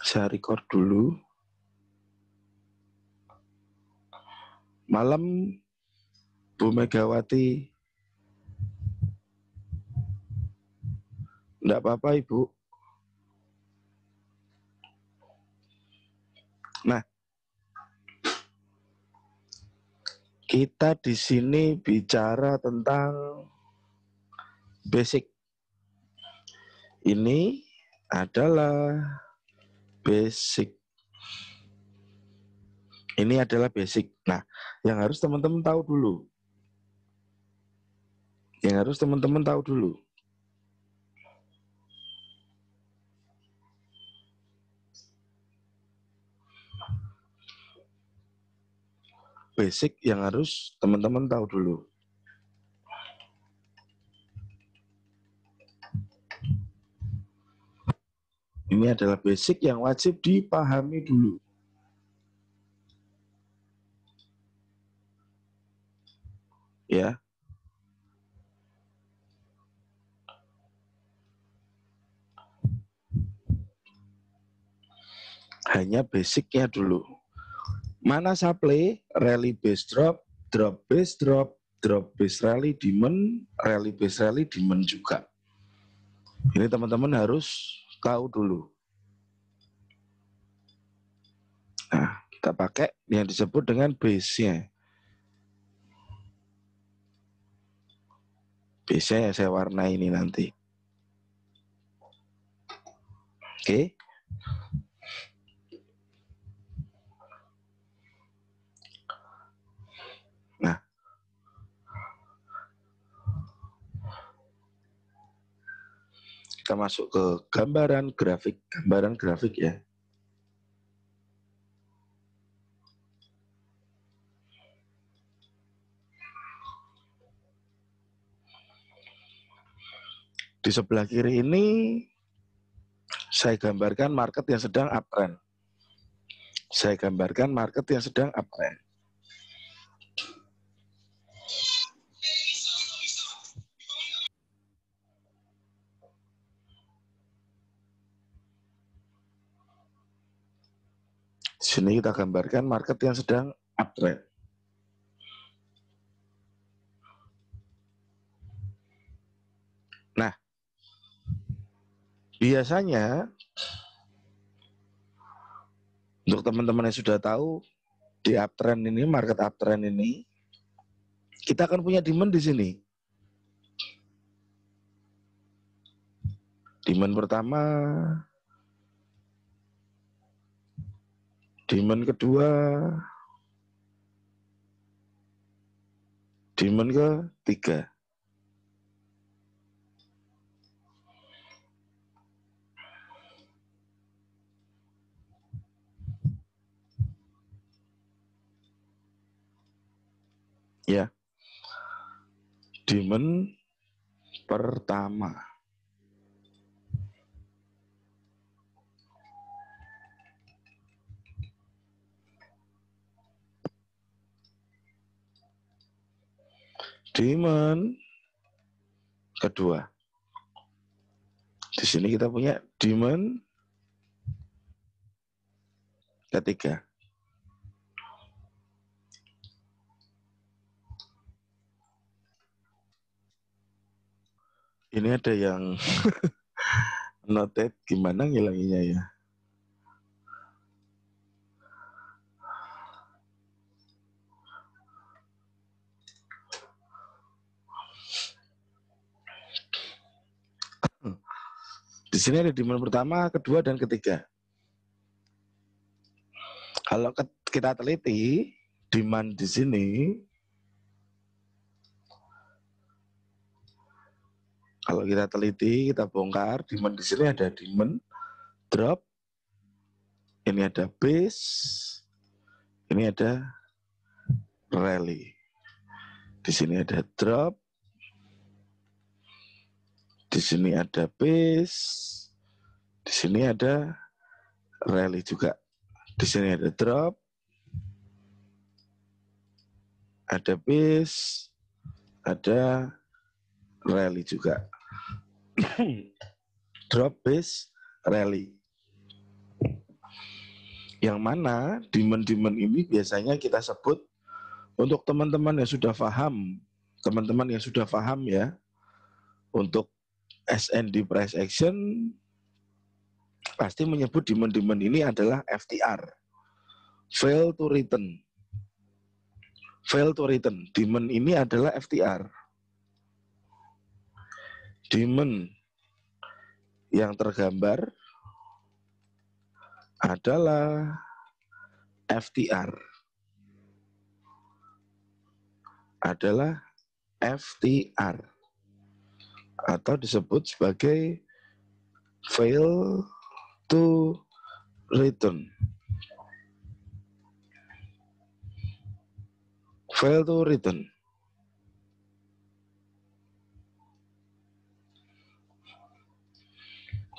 Saya record dulu. Malam Bu Megawati. Enggak apa-apa, Ibu. Nah, kita di sini bicara tentang basic. Ini adalah basic. Ini adalah basic. Nah, yang harus teman-teman tahu dulu. Basic yang harus teman-teman tahu dulu. Ini adalah basic yang wajib dipahami dulu. Ya. Hanya basicnya dulu. Mana supply, rally base drop base drop base rally demand, rally base rally demand juga. Ini teman-teman harus tahu dulu. Nah, kita pakai yang disebut dengan base-nya. Base-nya yang saya warnai ini nanti. Oke. Nah, kita masuk ke gambaran grafik ya. Di sebelah kiri ini saya gambarkan market yang sedang uptrend. Di sini kita gambarkan market yang sedang uptrend. Nah, biasanya untuk teman-teman yang sudah tahu di uptrend ini, market uptrend ini, kita akan punya demand di sini. Demand pertama, demand kedua, demand ketiga. Ya, demand pertama. Demand kedua. Di sini kita punya demand ketiga. Ini ada yang noted, gimana ngilanginya ya? Di sini ada demand pertama, kedua, dan ketiga. Kalau kita teliti demand di sini, kalau kita teliti, kita bongkar, demand di sini ada demand drop, ini ada base, ini ada rally. Di sini ada drop, di sini ada base, di sini ada rally juga. Di sini ada drop, ada base, ada rally juga. Drop, base, rally. Yang mana demand-demand ini biasanya kita sebut untuk teman-teman yang sudah paham, ya, untuk SND price action pasti menyebut demand-demand ini adalah FTR, fail to return. Fail to return, demand ini adalah FTR. Demand yang tergambar adalah FTR. Atau disebut sebagai fail to return. Fail to return.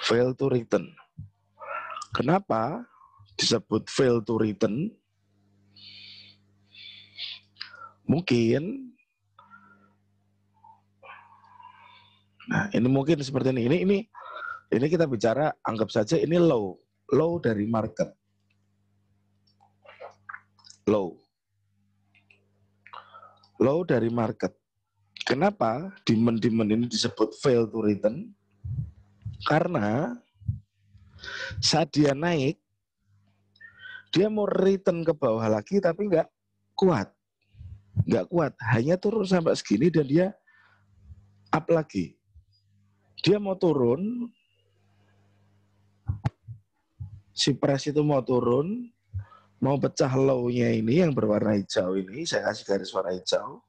Fail to return. Kenapa disebut fail to return? Mungkin, nah ini mungkin seperti ini. Ini kita bicara, anggap saja ini low dari market. Low dari market. Kenapa demand ini disebut fail to return? Karena saat dia naik, dia mau return ke bawah lagi tapi nggak kuat, hanya turun sampai segini dan dia up lagi. Dia mau turun, si price itu mau turun, mau pecah low-nya ini yang berwarna hijau ini, saya kasih garis warna hijau,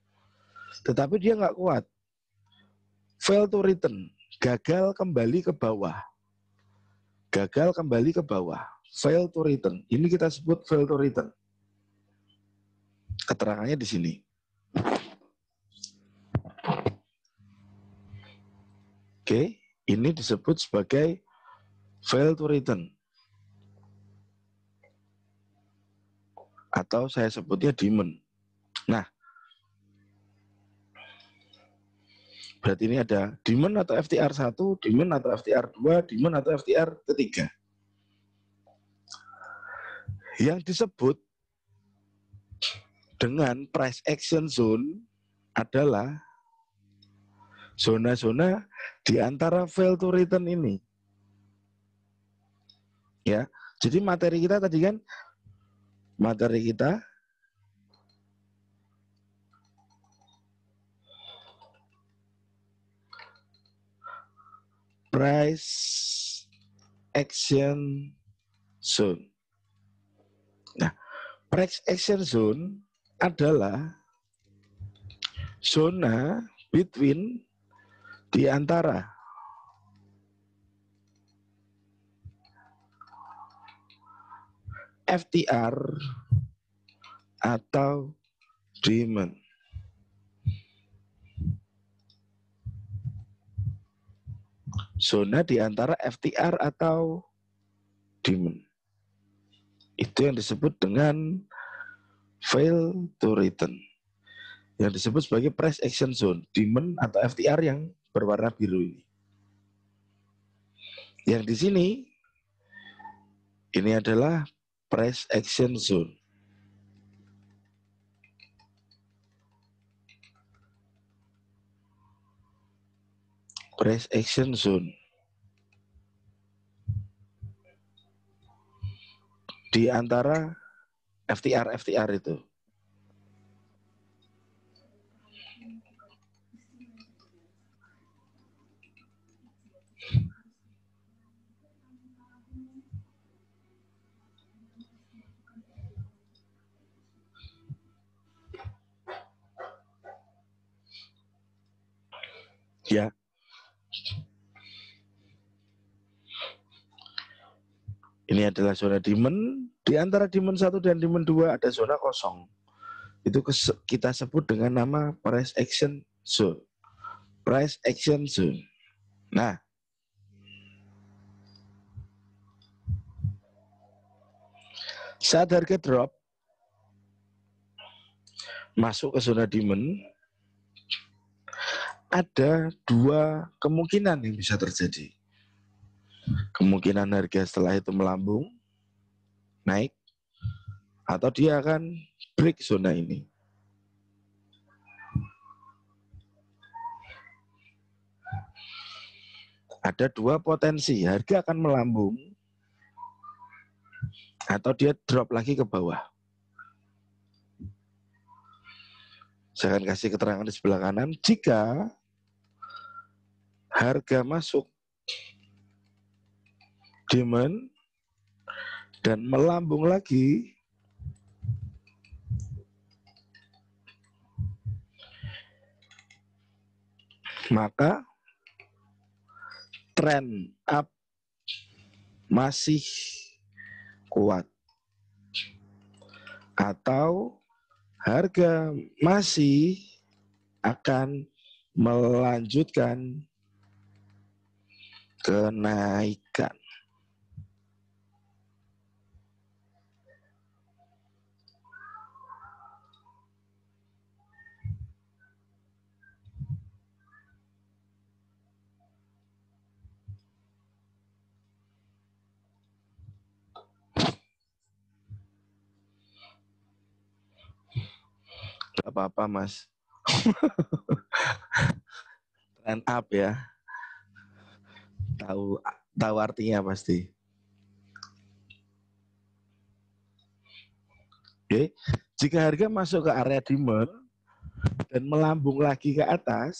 tetapi dia nggak kuat. Fail to return, gagal kembali ke bawah. Fail to return, ini kita sebut fail to return. Keterangannya di sini. Oke, ini disebut sebagai fail to return. Atau saya sebutnya demand. Nah, berarti ini ada demand atau FTR 1, demand atau FTR 2, demand atau FTR ketiga. Yang disebut dengan price action zone adalah zona-zona di antara fail to return ini. Ya, jadi materi kita tadi kan, price action zone. Nah, price action zone adalah zona between di antara FTR atau demand. Zona di antara FTR atau demand. Itu yang disebut dengan fail to return. Yang disebut sebagai price action zone, demand atau FTR yang berwarna biru ini. Yang di sini, ini adalah price action zone. Price action zone. Di antara FTR itu. Ya. Ini adalah zona demand. Di antara demand 1 dan demand 2 ada zona kosong. Itu kita sebut dengan nama price action zone. Price action zone. Nah, saat harga drop masuk ke zona demand, ada dua kemungkinan yang bisa terjadi. Kemungkinan harga setelah itu melambung, naik, atau dia akan break zona ini. Ada dua potensi, harga akan melambung atau dia drop lagi ke bawah. Saya akan kasih keterangan di sebelah kanan. Jika harga masuk demand dan melambung lagi, maka trend up masih kuat atau harga masih akan melanjutkan kenaikan. Gak apa-apa, Mas. Trend up ya. Tahu artinya pasti. Oke. Jika harga masuk ke area demand dan melambung lagi ke atas,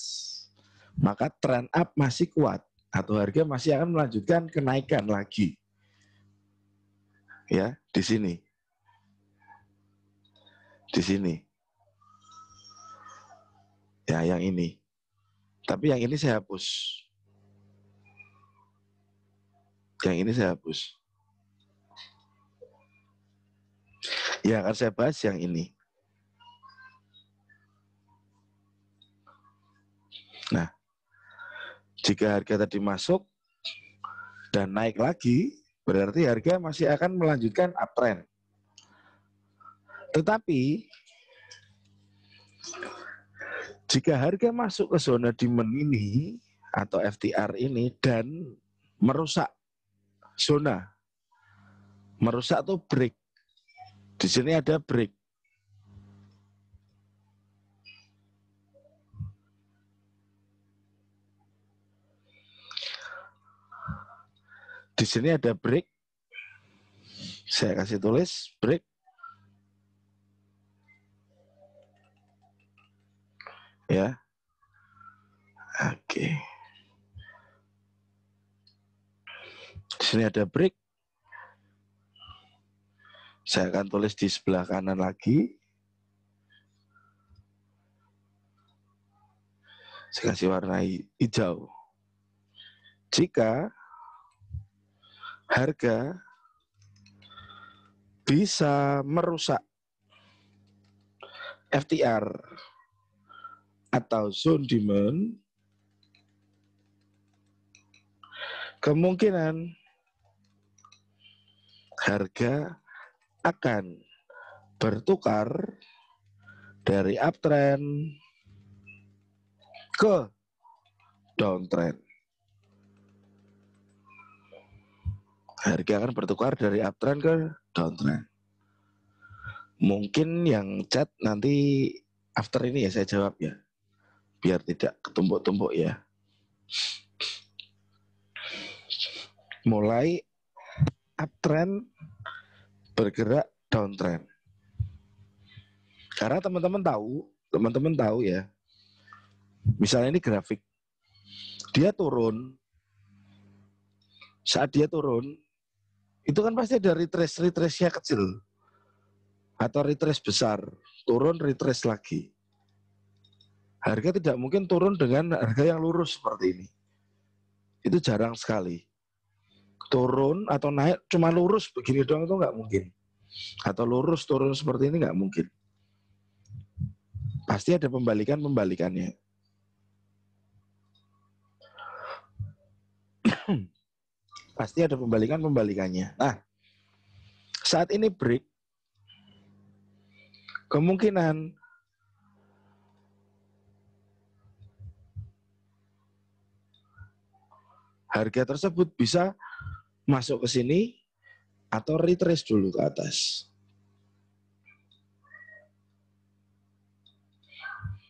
maka trend up masih kuat atau harga masih akan melanjutkan kenaikan lagi. Ya, di sini. Di sini. Ya, yang ini. Tapi yang ini saya hapus. Yang ini saya hapus. Ya, akan saya bahas yang ini. Nah, jika harga tadi masuk dan naik lagi, berarti harga masih akan melanjutkan uptrend. Tetapi, jika harga masuk ke zona demand ini atau FTR ini dan merusak zona, merusak tuh break. Di sini ada break. Di sini ada break. Saya kasih tulis break. Ya. Oke. Di sini ada break. Saya akan tulis di sebelah kanan lagi. Saya kasih warna hijau. Jika harga bisa merusak FTR atau zone demand, kemungkinan harga akan bertukar dari uptrend ke downtrend. Harga akan bertukar dari uptrend ke downtrend. Mungkin yang chat nanti after ini ya saya jawab ya, biar tidak ketumpuk-tumpuk ya. Mulai uptrend bergerak downtrend. Karena teman-teman tahu ya, misalnya ini grafik, dia turun, saat dia turun, itu kan pasti ada retrace-nya kecil, atau retrace besar, turun retrace lagi. Harga tidak mungkin turun dengan harga yang lurus seperti ini. Itu jarang sekali. Turun atau naik cuma lurus begini doang itu nggak mungkin. Atau lurus turun seperti ini nggak mungkin. Pasti ada pembalikannya. Pasti ada pembalikannya. Nah, saat ini break, kemungkinan harga tersebut bisa masuk ke sini atau retrace dulu ke atas.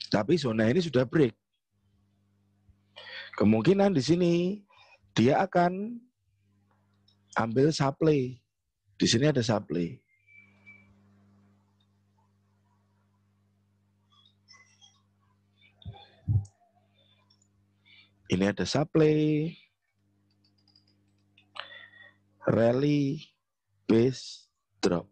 Tapi zona ini sudah break. Kemungkinan di sini dia akan ambil supply. Di sini ada supply. Ini ada supply, rally, base, drop.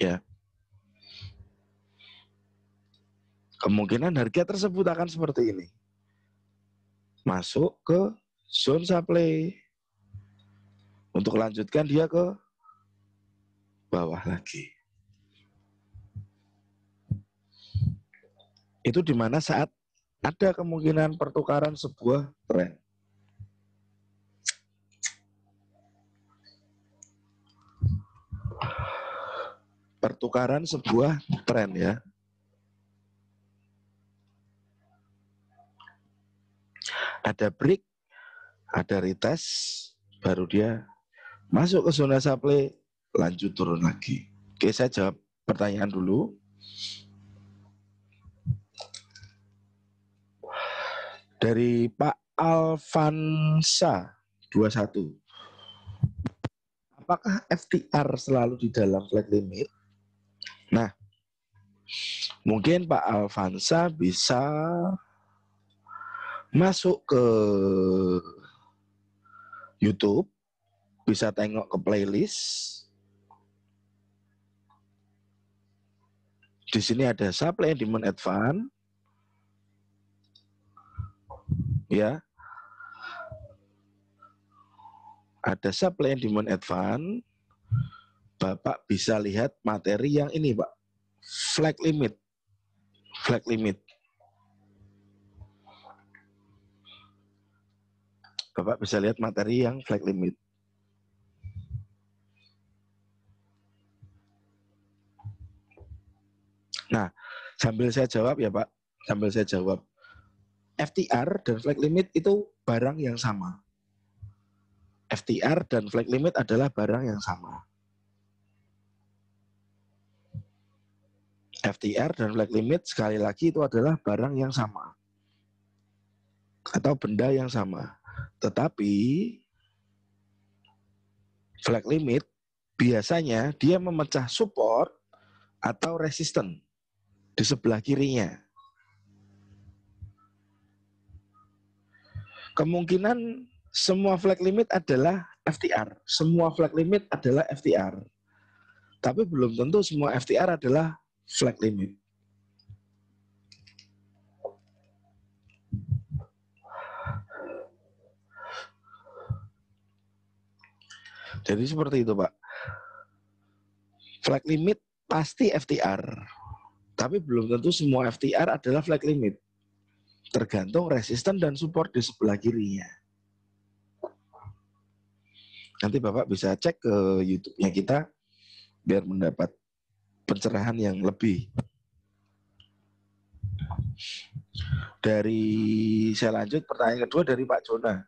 Ya. Kemungkinan harga tersebut akan seperti ini. Masuk ke zone supply. Untuk lanjutkan dia ke bawah lagi. Itu di mana saat ada kemungkinan pertukaran sebuah tren. Pertukaran sebuah tren ya. Ada break, ada retest, baru dia masuk ke zona supply, lanjut turun lagi. Oke, saya jawab pertanyaan dulu. Dari Pak Alvansa 21. Apakah FTR selalu di dalam flag limit? Nah, mungkin Pak Alvansa bisa masuk ke YouTube, bisa tengok ke playlist. Di sini ada supply and demand advance. Ya. Ada supply and demand advance. Bapak bisa lihat materi yang ini, Pak. Flag limit. Flag limit. Bapak bisa lihat materi yang flag limit. Nah, sambil saya jawab ya Pak, sambil saya jawab. FTR dan flag limit itu barang yang sama. FTR dan flag limit adalah barang yang sama. FTR dan flag limit sekali lagi itu adalah barang yang sama. Atau benda yang sama. Tetapi flag limit biasanya dia memecah support atau resisten di sebelah kirinya. Kemungkinan semua flag limit adalah FTR. Semua flag limit adalah FTR. Tapi belum tentu semua FTR adalah flag limit. Jadi seperti itu Pak. Flag limit pasti FTR. Tapi belum tentu semua FTR adalah flag limit. Tergantung resisten dan support di sebelah kirinya. Nanti Bapak bisa cek ke YouTube-nya kita biar mendapat pencerahan yang lebih. Saya lanjut pertanyaan kedua dari Pak Jona.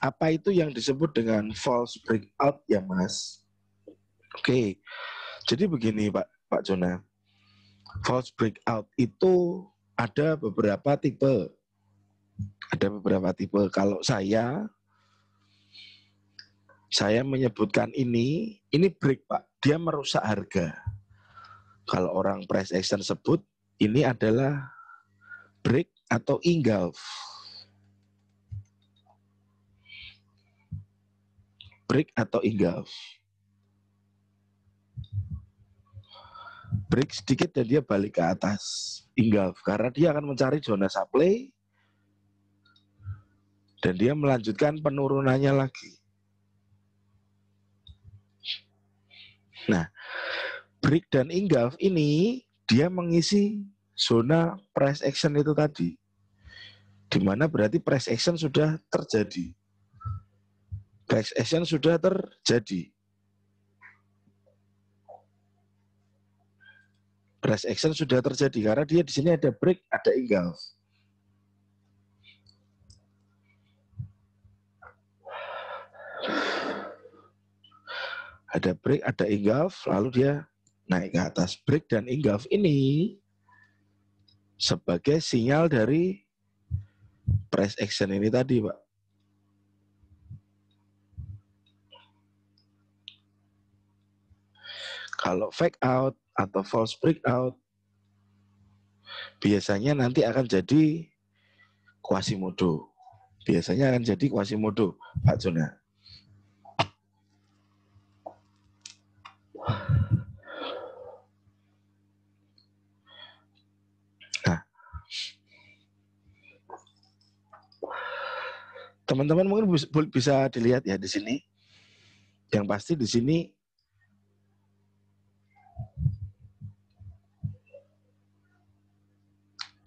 Apa itu yang disebut dengan false breakout ya Mas? Oke, jadi begini Pak Jona. False breakout itu ada beberapa tipe. Ada beberapa tipe. Kalau saya menyebutkan ini break Pak. Dia merusak harga. Kalau orang price action sebut, ini adalah break atau engulf. Break atau engulf. Break sedikit dan dia balik ke atas. Engulf. Karena dia akan mencari zona supply dan dia melanjutkan penurunannya lagi. Nah, break dan engulf ini dia mengisi zona price action itu tadi. Di mana berarti price action sudah terjadi. Price action sudah terjadi. Price action sudah terjadi karena dia di sini ada break, ada engulf. Ada break, ada engulf, lalu dia naik ke atas. Break dan engulf ini sebagai sinyal dari price action ini tadi, Pak. Kalau fake out atau false breakout, biasanya nanti akan jadi Quasimodo. Biasanya akan jadi Quasimodo, Pak Jona. Nah, teman-teman mungkin bisa dilihat ya di sini. Yang pasti di sini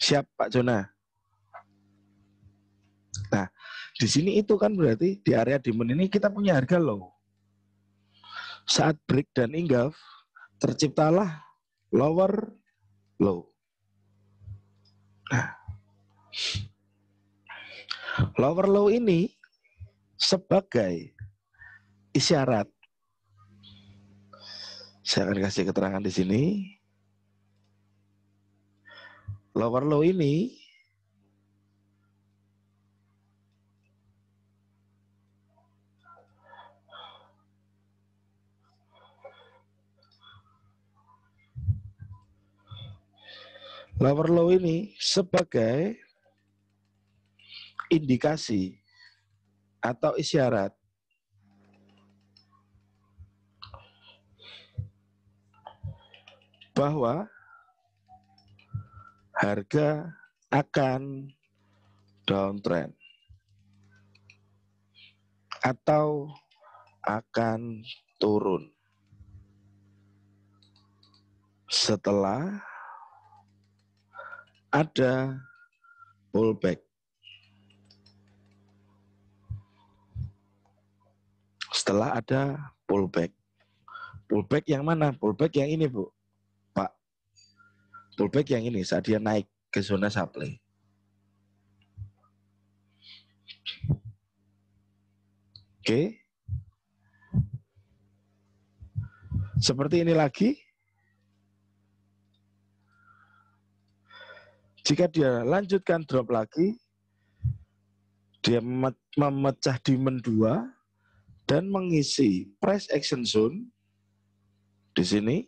siap, Pak Jona. Nah, di sini itu kan berarti di area demand ini kita punya harga low. Saat break dan engulf, terciptalah lower low. Nah, lower low ini sebagai isyarat. Saya akan kasih keterangan di sini. Lower low ini sebagai indikasi atau isyarat bahwa harga akan downtrend atau akan turun setelah ada pullback. Setelah ada pullback. Pullback yang mana? Pullback yang ini, Bu. Pak. Pullback yang ini saat dia naik ke zona supply. Oke. Seperti ini lagi. Jika dia lanjutkan drop lagi, dia memecah demand 2 dan mengisi price action zone. Di sini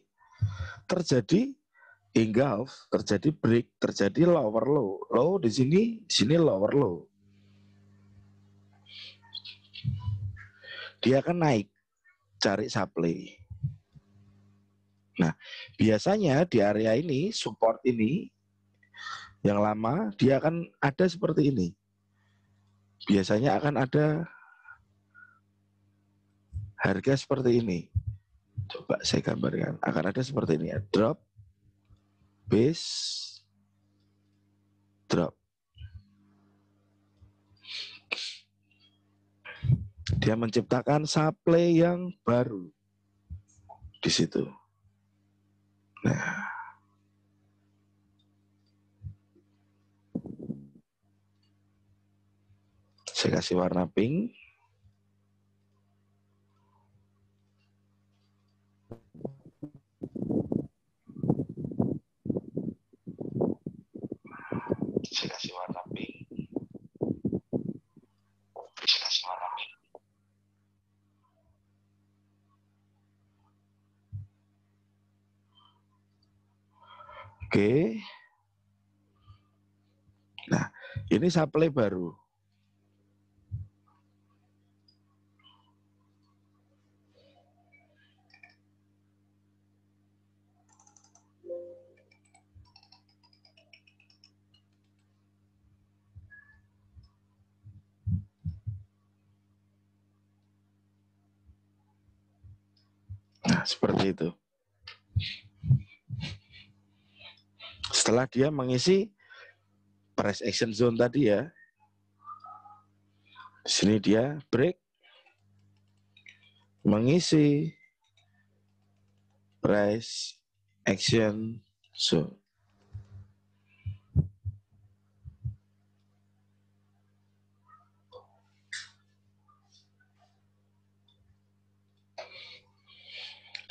terjadi engulf, terjadi break, terjadi lower low. Low di sini lower low. Dia akan naik, cari supply. Nah, biasanya di area ini, support ini, yang lama, dia akan ada seperti ini. Biasanya akan ada harga seperti ini. Coba saya gambarkan. Akan ada seperti ini ya. Drop, base, drop. Dia menciptakan supply yang baru di situ. Nah, saya kasih warna pink. Saya kasih warna pink. Saya kasih warna pink. Oke. Nah, ini supply baru. Nah, seperti itu. Setelah dia mengisi price action zone tadi ya. Di sini dia break, mengisi price action zone.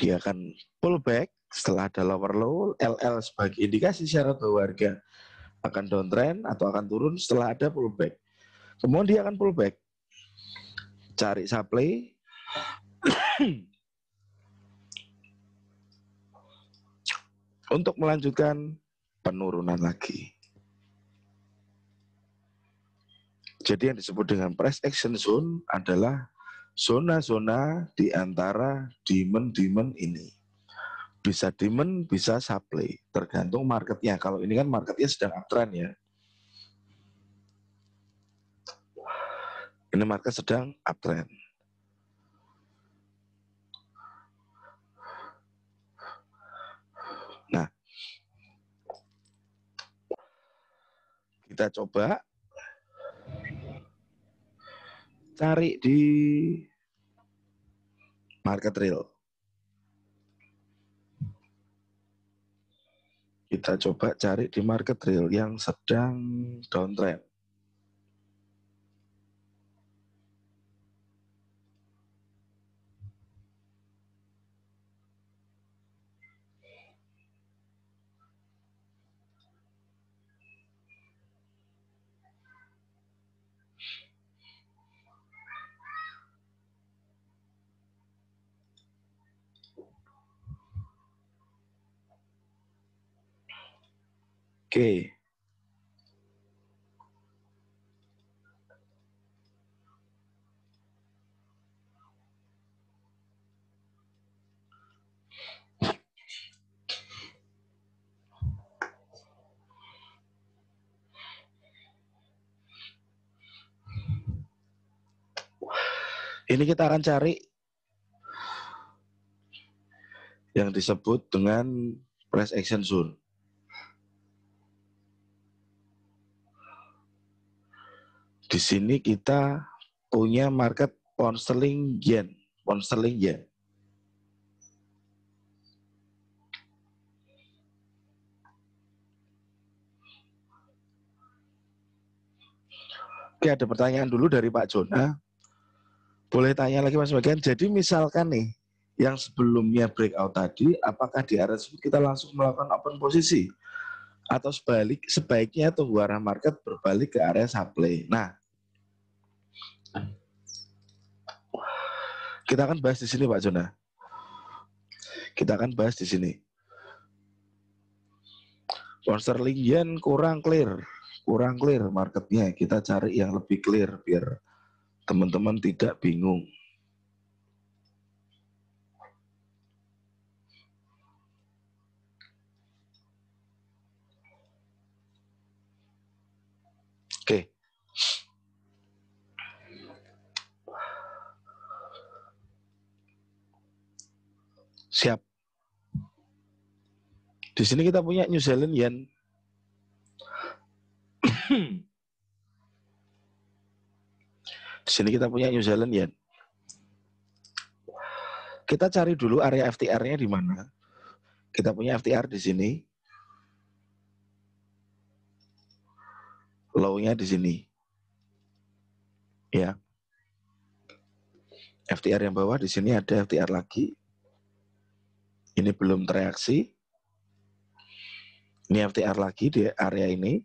dia akan pullback setelah ada lower low, LL sebagai indikasi syarat bahwa harga akan downtrend atau akan turun setelah ada pullback. Kemudian dia akan pullback, cari supply, untuk melanjutkan penurunan lagi. Jadi yang disebut dengan price action zone adalah zona-zona di antara demand ini. Bisa demand, bisa supply, tergantung marketnya. Kalau ini kan marketnya sedang uptrend ya. Ini market sedang uptrend. Nah, kita coba cari di market real. Kita coba cari di market real yang sedang downtrend. Oke. Ini kita akan cari yang disebut dengan price action zone. Di sini kita punya market pound sterling yen, pound sterling yen. Oke, ada pertanyaan dulu dari Pak Jona. Boleh tanya lagi Mas Bagian. Jadi misalkan nih, yang sebelumnya breakout tadi, apakah di area tersebut kita langsung melakukan open posisi? Atau sebaiknya tunggu arah market berbalik ke area supply. Nah, kita akan bahas di sini Pak Jona. Kita akan bahas di sini. Pound sterling yen kurang clear marketnya. Kita cari yang lebih clear biar teman-teman tidak bingung. Oke. Siap. Di sini kita punya New Zealand yen. Di sini kita punya New Zealand yen. Kita cari dulu area FTR-nya di mana. Kita punya FTR di sini. Low-nya di sini. Ya. FTR yang bawah di sini ada FTR lagi. Ini belum tereaksi. Ini FTR lagi di area ini.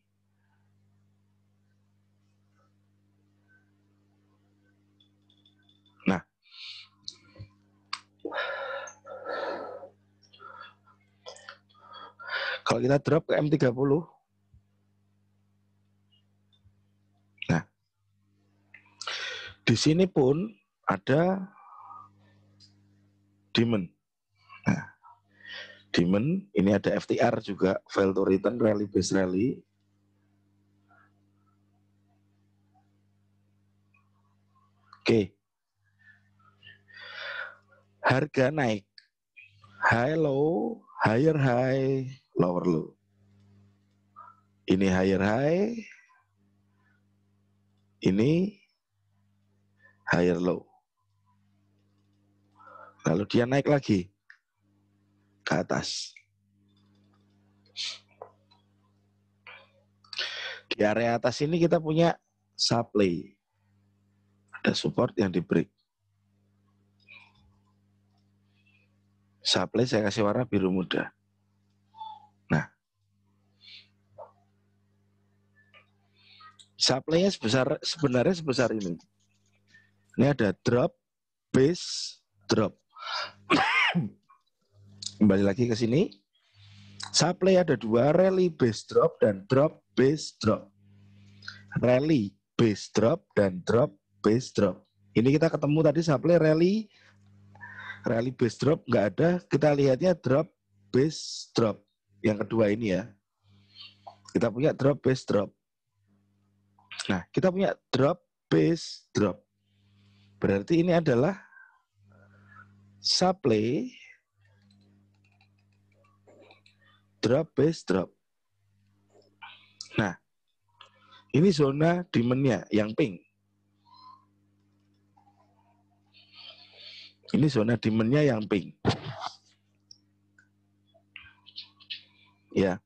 Nah. Kalau kita drop ke M30. Nah. Di sini pun ada demand. Nah. Demand, ini ada FTR juga, fail to return, rally base rally. Oke. Harga naik. High low, higher high, lower low. Ini higher high. Ini higher low. Lalu dia naik lagi ke atas. Di area atas ini kita punya supply. Ada support yang di break. Supply saya kasih warna biru muda. Nah, supply-nya sebenarnya sebesar ini. Ini ada drop, base, drop. Kembali lagi ke sini. Supply ada dua, rally, base, drop, dan drop, base, drop. Rally, base, drop, dan drop, base, drop. Ini kita ketemu tadi supply, rally, base, drop, nggak ada. Kita lihatnya drop, base, drop. Yang kedua ini ya. Kita punya drop, base, drop. Nah, kita punya drop, base, drop. Berarti ini adalah supply, drop, base, drop. Nah, ini zona demand-nya yang pink. Ini zona demand-nya yang pink. Ya.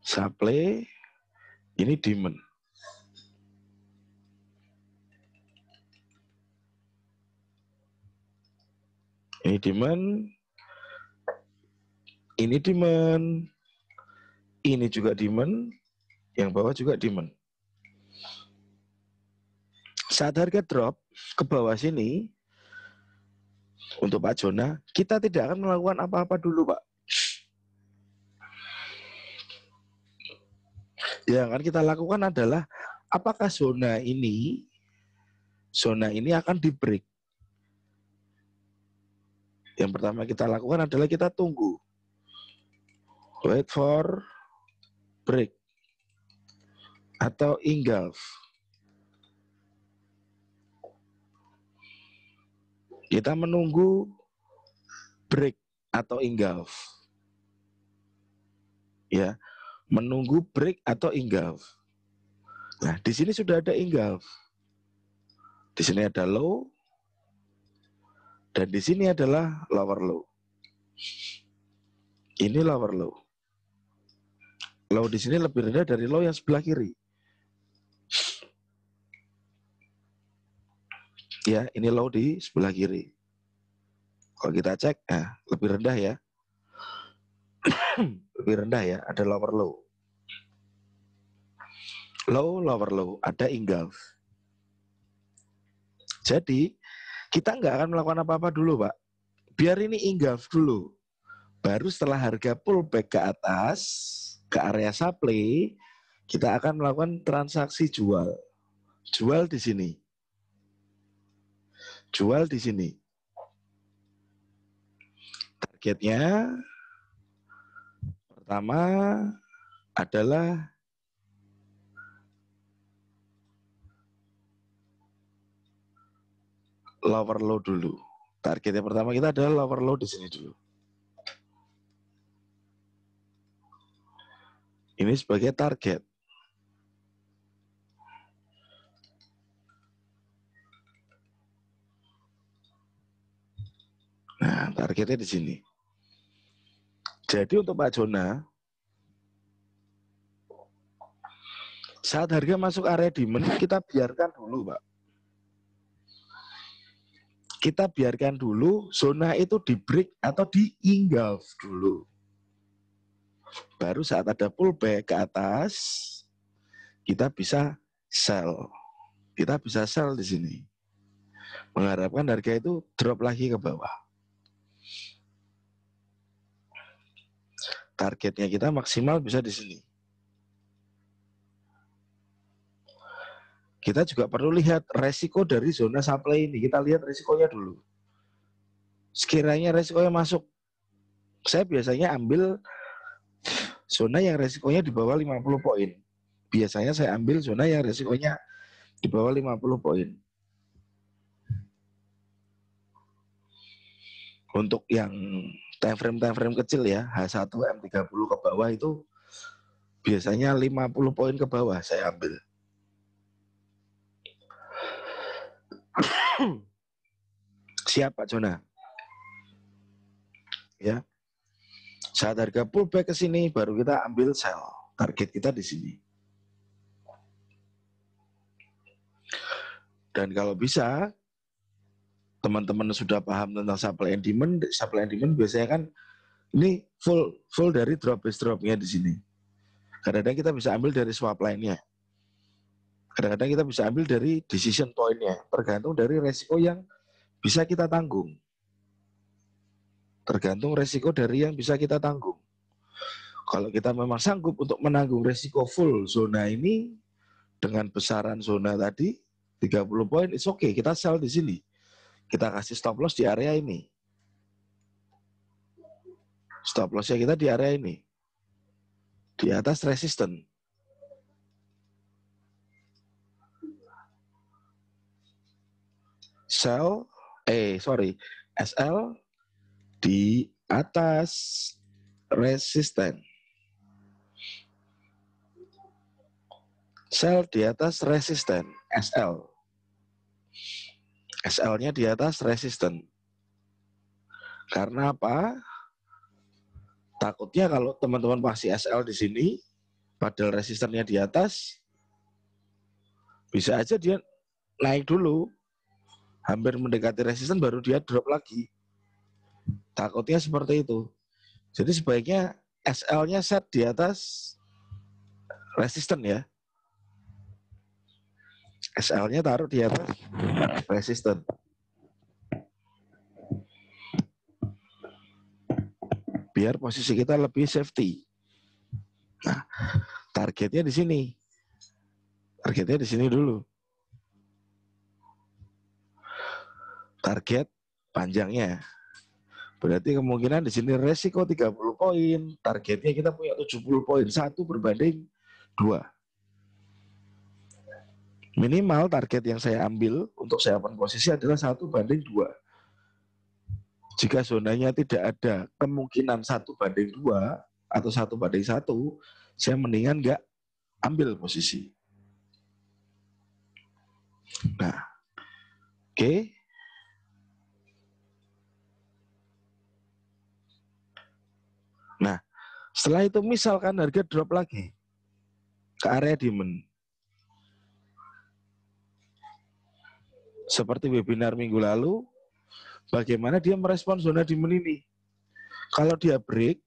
Supply, ini demand. Ini demand. Ini demand. Ini juga demand. Yang bawah juga demand. Saat harga drop ke bawah sini, untuk Pak Jona, kita tidak akan melakukan apa-apa dulu, Pak. Yang akan kita lakukan adalah, apakah zona ini akan di break? Yang pertama kita lakukan adalah kita tunggu. Wait for break. Atau engulf. Kita menunggu break atau engulf. Ya, menunggu break atau engulf. Nah, di sini sudah ada engulf. Di sini ada low, dan di sini adalah lower low. Ini lower low. Low di sini lebih rendah dari low yang sebelah kiri. Ya, ini low di sebelah kiri. Kalau kita cek, nah, lebih rendah ya. Lebih rendah ya, ada lower low. Low, lower low, ada engulf. Jadi, kita nggak akan melakukan apa-apa dulu, Pak. Biar ini engulf dulu. Baru setelah harga pullback ke atas, ke area supply, kita akan melakukan transaksi jual. Jual di sini. Jual di sini. Targetnya pertama adalah lower low dulu. Targetnya pertama kita adalah lower low di sini dulu. Ini sebagai target. Nah, targetnya di sini. Jadi untuk Pak Jona, saat harga masuk area demand, kita biarkan dulu, Pak. Kita biarkan dulu zona itu di break atau di engulf dulu. Baru saat ada pullback ke atas, kita bisa sell. Kita bisa sell di sini. Mengharapkan harga itu drop lagi ke bawah. Targetnya kita maksimal bisa di sini. Kita juga perlu lihat resiko dari zona supply ini. Kita lihat resikonya dulu. Sekiranya resikonya masuk, saya biasanya ambil zona yang resikonya di bawah 50 poin. Biasanya saya ambil zona yang resikonya di bawah 50 poin. Untuk yang time frame kecil ya, H1, M30 ke bawah itu biasanya 50 poin ke bawah saya ambil. Siap Pak Jona? Ya. Saat harga pullback ke sini baru kita ambil sell. Target kita di sini. Dan kalau bisa teman-teman sudah paham tentang supply and demand biasanya kan ini full dari drop base dropnya di sini. Kadang-kadang kita bisa ambil dari swap line-nya. Kadang-kadang kita bisa ambil dari decision point-nya. Tergantung dari resiko yang bisa kita tanggung. Tergantung resiko dari yang bisa kita tanggung. Kalau kita memang sanggup untuk menanggung resiko full zona ini dengan besaran zona tadi 30 poin, it's okay, kita sell di sini. Kita kasih stop loss di area ini. Stop loss-nya kita di area ini. Di atas resisten. SL di atas resisten. Sell di atas resisten, SL. SL-nya di atas resisten. Karena apa? Takutnya kalau teman-teman pasti SL di sini, padahal resistennya di atas, bisa aja dia naik dulu, hampir mendekati resisten baru dia drop lagi. Takutnya seperti itu. Jadi sebaiknya SL-nya set di atas resisten ya. SL-nya taruh di atas resisten. Biar posisi kita lebih safety. Nah, targetnya di sini. Targetnya di sini dulu. Target panjangnya. Berarti kemungkinan di sini resiko 30 poin, targetnya kita punya 70 poin, 1 berbanding 2. Minimal target yang saya ambil untuk saya open posisi adalah 1 banding 2. Jika zonanya tidak ada kemungkinan 1 banding 2 atau 1 banding 1, saya mendingan nggak ambil posisi. Nah, oke. Nah, setelah itu misalkan harga drop lagi ke area demand. Seperti webinar minggu lalu, bagaimana dia merespon zona demand ini. Kalau dia break,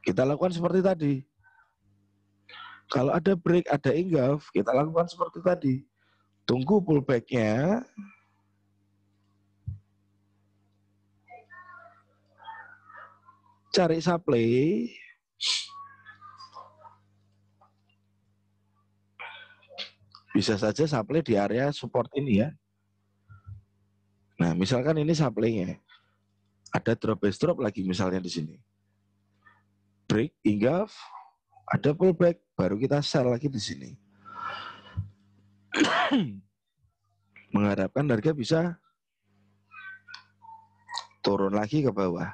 kita lakukan seperti tadi. Kalau ada break, ada engulf, kita lakukan seperti tadi. Tunggu pullback-nya. Cari supply. Bisa saja supply di area support ini ya. Nah, misalkan ini supply-nya. Ada drop base drop lagi misalnya di sini. Break, engulf, ada pullback, baru kita sell lagi di sini. Mengharapkan harga bisa turun lagi ke bawah.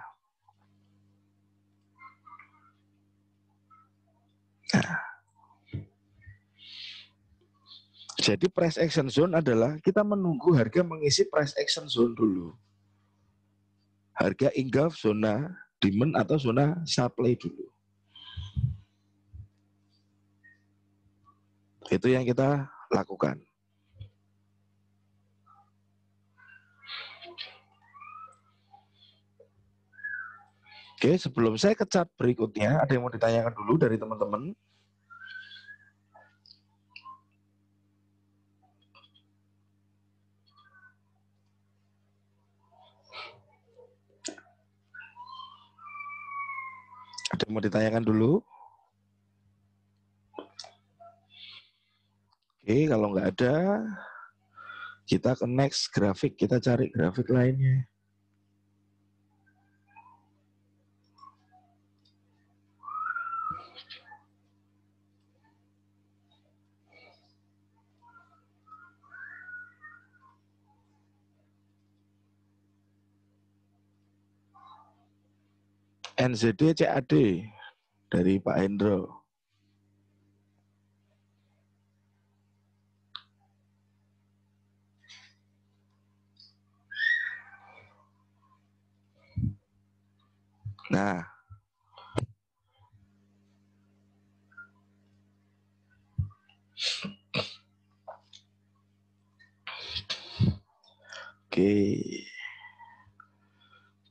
Nah, jadi price action zone adalah kita menunggu harga mengisi price action zone dulu. Harga engulf zona demand atau zona supply dulu. Itu yang kita lakukan. Oke, sebelum saya ke chart berikutnya, ada yang mau ditanyakan dulu dari teman-teman? Ada yang mau ditanyakan dulu? Oke, kalau nggak ada, kita ke next grafik, kita cari grafik lainnya. NZD CAD dari Pak Hendro. Nah, Oke.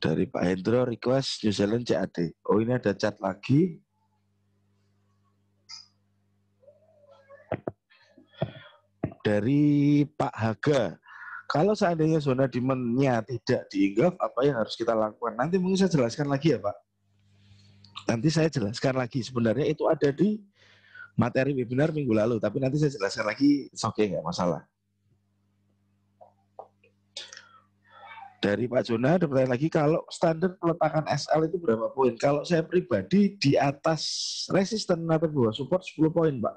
Dari Pak Hendro request New Zealand CAD. Oh, ini ada chat lagi. Dari Pak Haga. Kalau seandainya zona demand-nya tidak di-engulf, apa yang harus kita lakukan? Nanti mungkin saya jelaskan lagi ya Pak. Nanti saya jelaskan lagi. Sebenarnya itu ada di materi webinar minggu lalu, tapi nanti saya jelaskan lagi. Oke, nggak masalah. Dari Pak Jona ada pertanyaan lagi, kalau standar peletakan SL itu berapa poin? Kalau saya pribadi di atas resisten atau bawah support 10 poin Pak.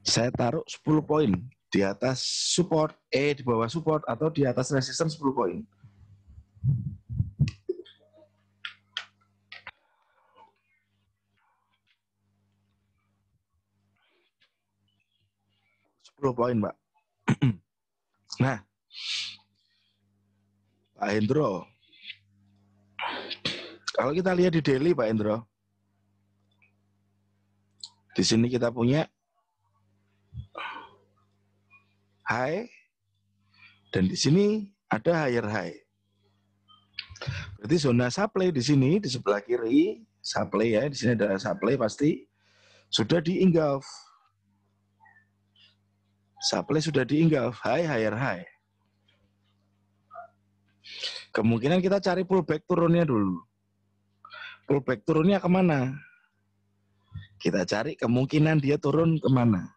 Saya taruh 10 poin di atas support, di bawah support atau di atas resisten 10 poin. Poin, Pak. Nah, Pak Hendro, kalau kita lihat di daily, Pak Hendro, di sini kita punya high, dan di sini ada higher high. Berarti zona supply di sini di sebelah kiri, supply ya, di sini ada supply pasti sudah di-engulf. Supply sudah di-engulf, high, higher high. Kemungkinan kita cari pullback turunnya dulu. Pullback turunnya kemana? Kita cari kemungkinan dia turun kemana.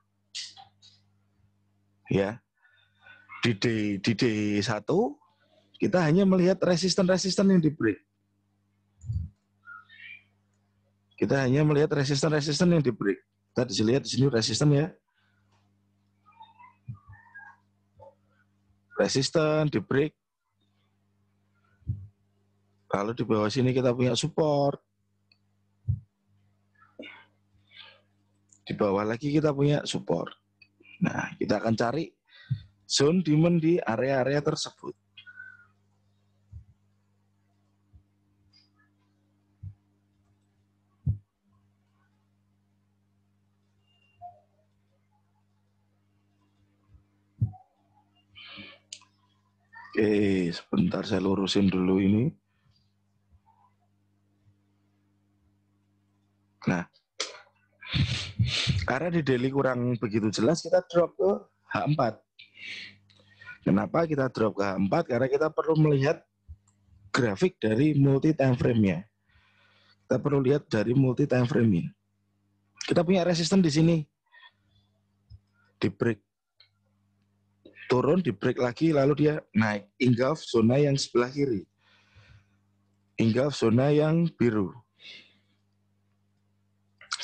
Ya, di D1 kita hanya melihat resisten-resisten yang di break. Kita hanya melihat resisten-resisten yang di break. Kita lihat di sini resisten ya. Resisten di break. Lalu di bawah sini kita punya support. Di bawah lagi kita punya support. Nah, kita akan cari zone demand di area-area tersebut. Oke, sebentar saya lurusin dulu ini. Nah, karena di daily kurang begitu jelas, kita drop ke H4. Kenapa kita drop ke H4? Karena kita perlu melihat grafik dari multi time frame-nya. Kita perlu lihat dari multi time frame-nya. Kita punya resisten di sini. Di break. Turun, di break lagi, lalu dia naik. Engulf zona yang sebelah kiri. Engulf zona yang biru.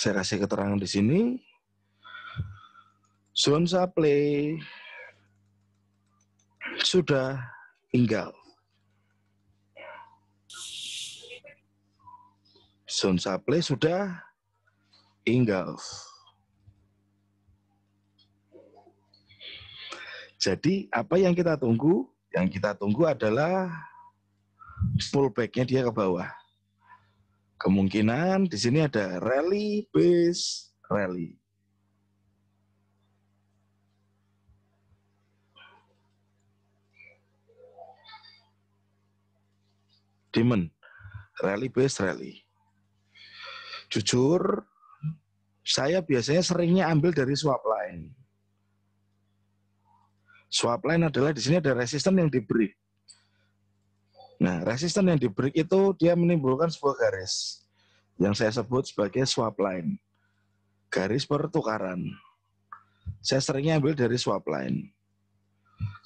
Saya kasih keterangan di sini. Zone supply sudah engulf. Zone supply sudah engulf. Jadi apa yang kita tunggu? Yang kita tunggu adalah pullback-nya dia ke bawah. Kemungkinan di sini ada rally, base, rally. Demand, rally, base, rally. Jujur, saya biasanya seringnya ambil dari swap line. Swap line adalah di sini ada resisten yang di break. Nah, resisten yang di break itu dia menimbulkan sebuah garis yang saya sebut sebagai swap line. Garis pertukaran. Saya seringnya ambil dari swap line.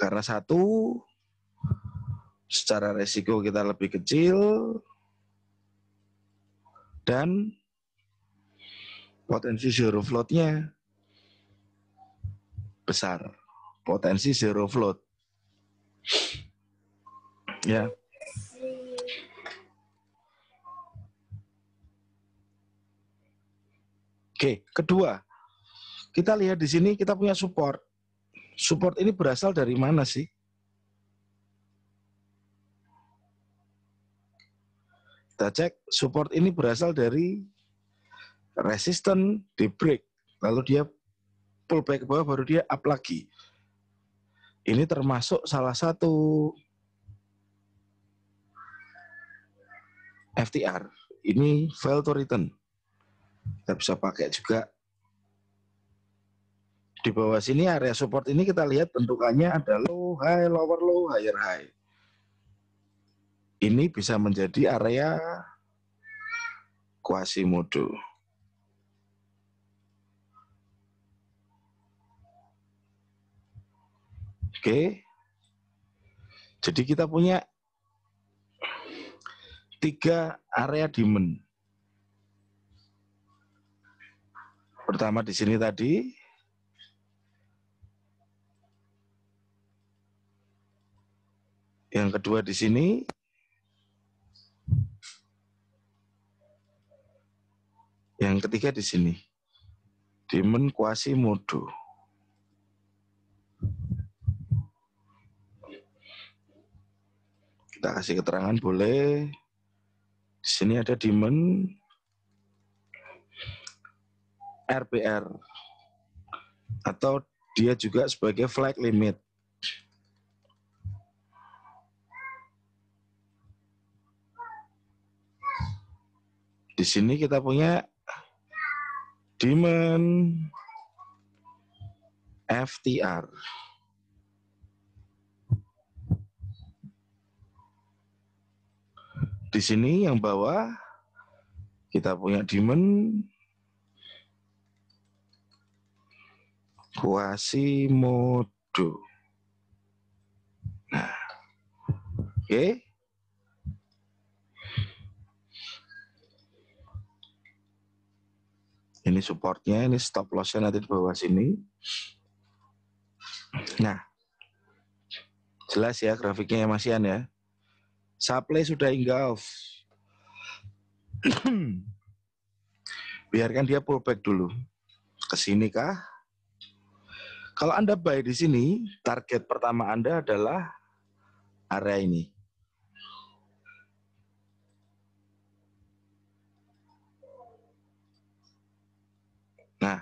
Karena satu, secara resiko kita lebih kecil, dan potensi zero float-nya besar. Potensi zero float. Ya. Oke, kedua, kita lihat di sini kita punya support. Support ini berasal dari mana sih? Kita cek, support ini berasal dari resisten di break. Lalu dia pullback ke bawah, baru dia up lagi. Ini termasuk salah satu FTR. Ini fail to return. Kita bisa pakai juga. Di bawah sini area support ini kita lihat bentukannya ada low, high, lower, low, higher, high. Ini bisa menjadi area Quasimodo. Oke. Jadi kita punya 3 area demand. Pertama di sini tadi, yang kedua di sini, yang ketiga di sini. Demand Quasimodo. Kita kasih keterangan boleh. Di sini ada demand RPR atau dia juga sebagai flag limit. Di sini kita punya demand FTR. Di sini yang bawah kita punya demand Quasimodo. Nah, oke. Ini supportnya, ini stop lossnya nanti di bawah sini. Nah, jelas ya grafiknya ya Mas Ian ya. Supply sudah engulf. Biarkan dia pullback dulu. Ke sini kah? Kalau Anda buy di sini, target pertama Anda adalah area ini. Nah,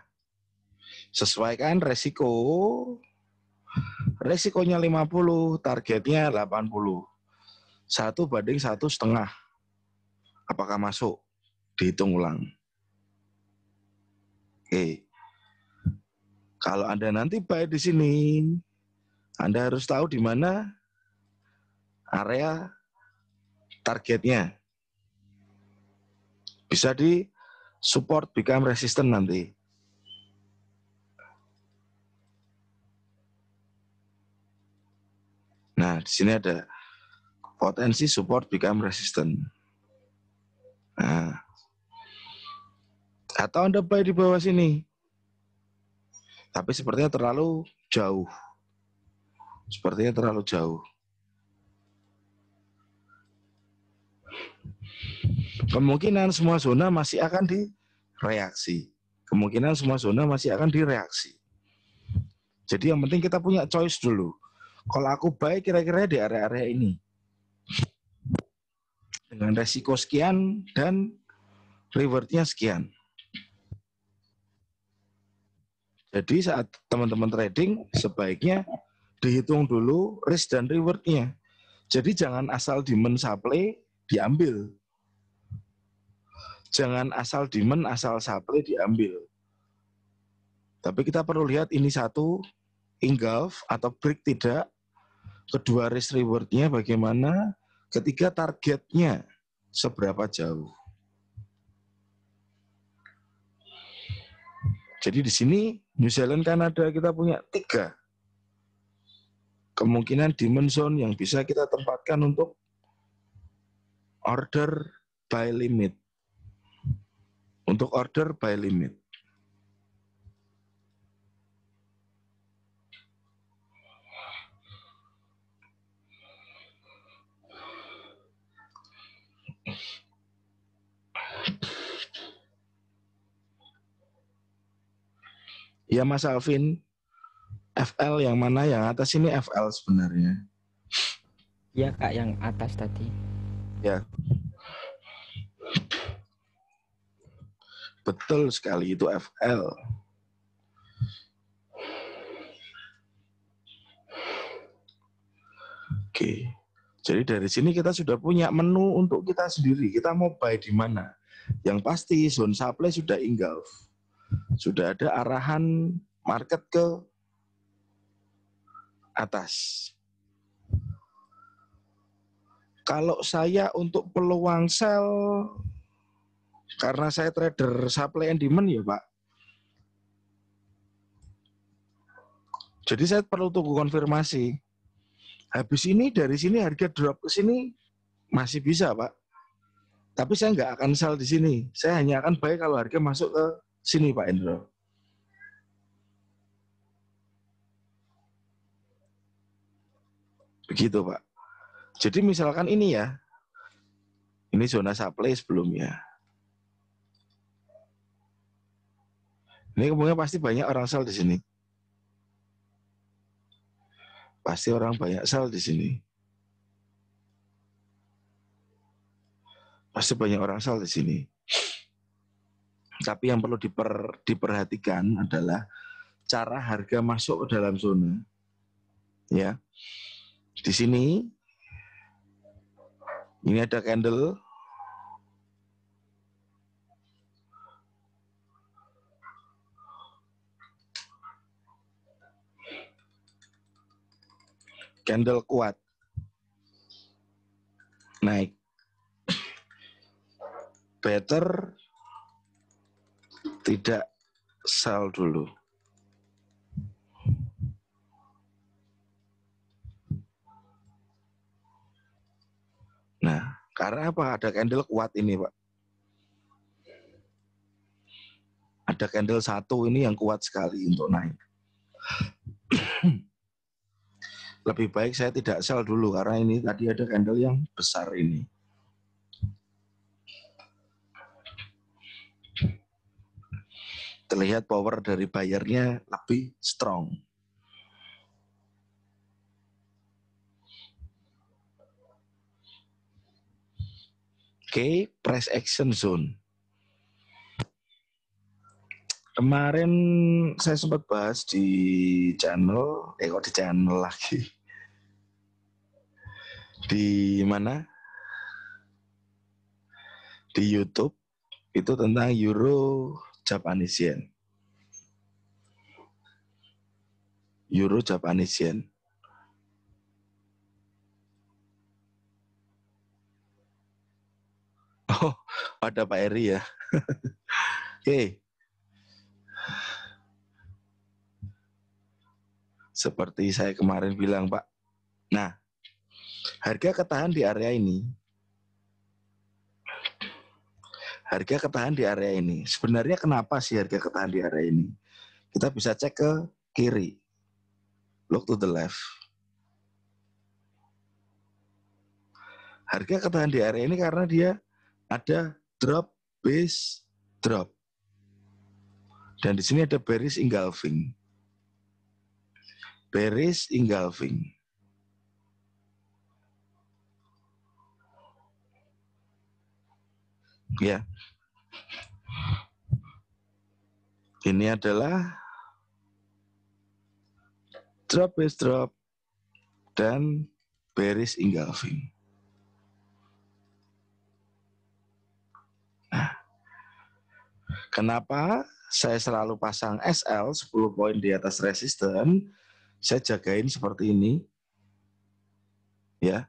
sesuaikan resiko. Resikonya 50, targetnya 80. 1/1,5. Apakah masuk? Dihitung ulang. Oke. Kalau Anda nanti buy di sini, Anda harus tahu di mana area targetnya. Bisa di support become resistant nanti. Nah, di sini ada potensi support become resistant. Nah, atau Anda buy di bawah sini. Tapi sepertinya terlalu jauh. Sepertinya terlalu jauh. Kemungkinan semua zona masih akan direaksi. Kemungkinan semua zona masih akan direaksi. Jadi yang penting kita punya choice dulu. Kalau aku buy kira-kira di area-area ini. Dengan resiko sekian dan rewardnya sekian. Jadi saat teman-teman trading sebaiknya dihitung dulu risk dan rewardnya. Jadi jangan asal demand supply diambil. Jangan asal demand asal supply diambil. Tapi kita perlu lihat ini satu engulf atau break tidak. Kedua risk rewardnya bagaimana. Ketiga targetnya seberapa jauh. Jadi di sini New Zealand Kanada kita punya 3 kemungkinan demand zone yang bisa kita tempatkan untuk order buy limit. Untuk order buy limit. Ya Mas Alvin, FL yang mana? Yang atas ini FL sebenarnya. Iya Kak, yang atas tadi. Ya. Betul sekali itu FL. Oke. Jadi dari sini kita sudah punya menu untuk kita sendiri. Kita mau buy di mana? Yang pasti zone supply sudah engulf. Sudah ada arahan market ke atas. Kalau saya untuk peluang sell, karena saya trader supply and demand ya Pak. Jadi saya perlu tunggu konfirmasi. Habis ini dari sini harga drop ke sini masih bisa Pak. Tapi saya nggak akan sell di sini. Saya hanya akan buy kalau harga masuk ke sini Pak Indro. Begitu Pak. Jadi misalkan ini ya, ini zona supply sebelumnya. Ini kemudian pasti banyak orang sell di sini. Pasti orang banyak sell di sini. Pasti banyak orang sell di sini. Tapi yang perlu diperhatikan adalah cara harga masuk ke dalam zona. Ya. Di sini ini ada candle. Candle kuat. Naik. Better tidak sell dulu. Nah, karena apa? Ada candle kuat ini, Pak. Ada candle satu ini yang kuat sekali untuk naik. Lebih baik saya tidak sell dulu karena ini tadi ada candle yang besar ini. Terlihat power dari buyernya lebih strong. Oke, price action zone. Kemarin saya sempat bahas di channel, kok di channel lagi. Di mana? Di YouTube itu tentang Euro Japanese Yen. Euro Japanese Yen. Oh, ada Pak Eri ya. Oke. Seperti saya kemarin bilang, Pak. Nah, harga ketahan di area ini. Harga ketahan di area ini. Sebenarnya kenapa sih harga ketahan di area ini? Kita bisa cek ke kiri. Look to the left. Harga ketahan di area ini karena dia ada drop, base, drop. Dan di sini ada bearish engulfing. Bearish engulfing. Ya. Ini adalah drop, base, drop, dan bearish engulfing. Nah, kenapa saya selalu pasang SL 10 poin di atas resisten? Saya jagain seperti ini. Ya.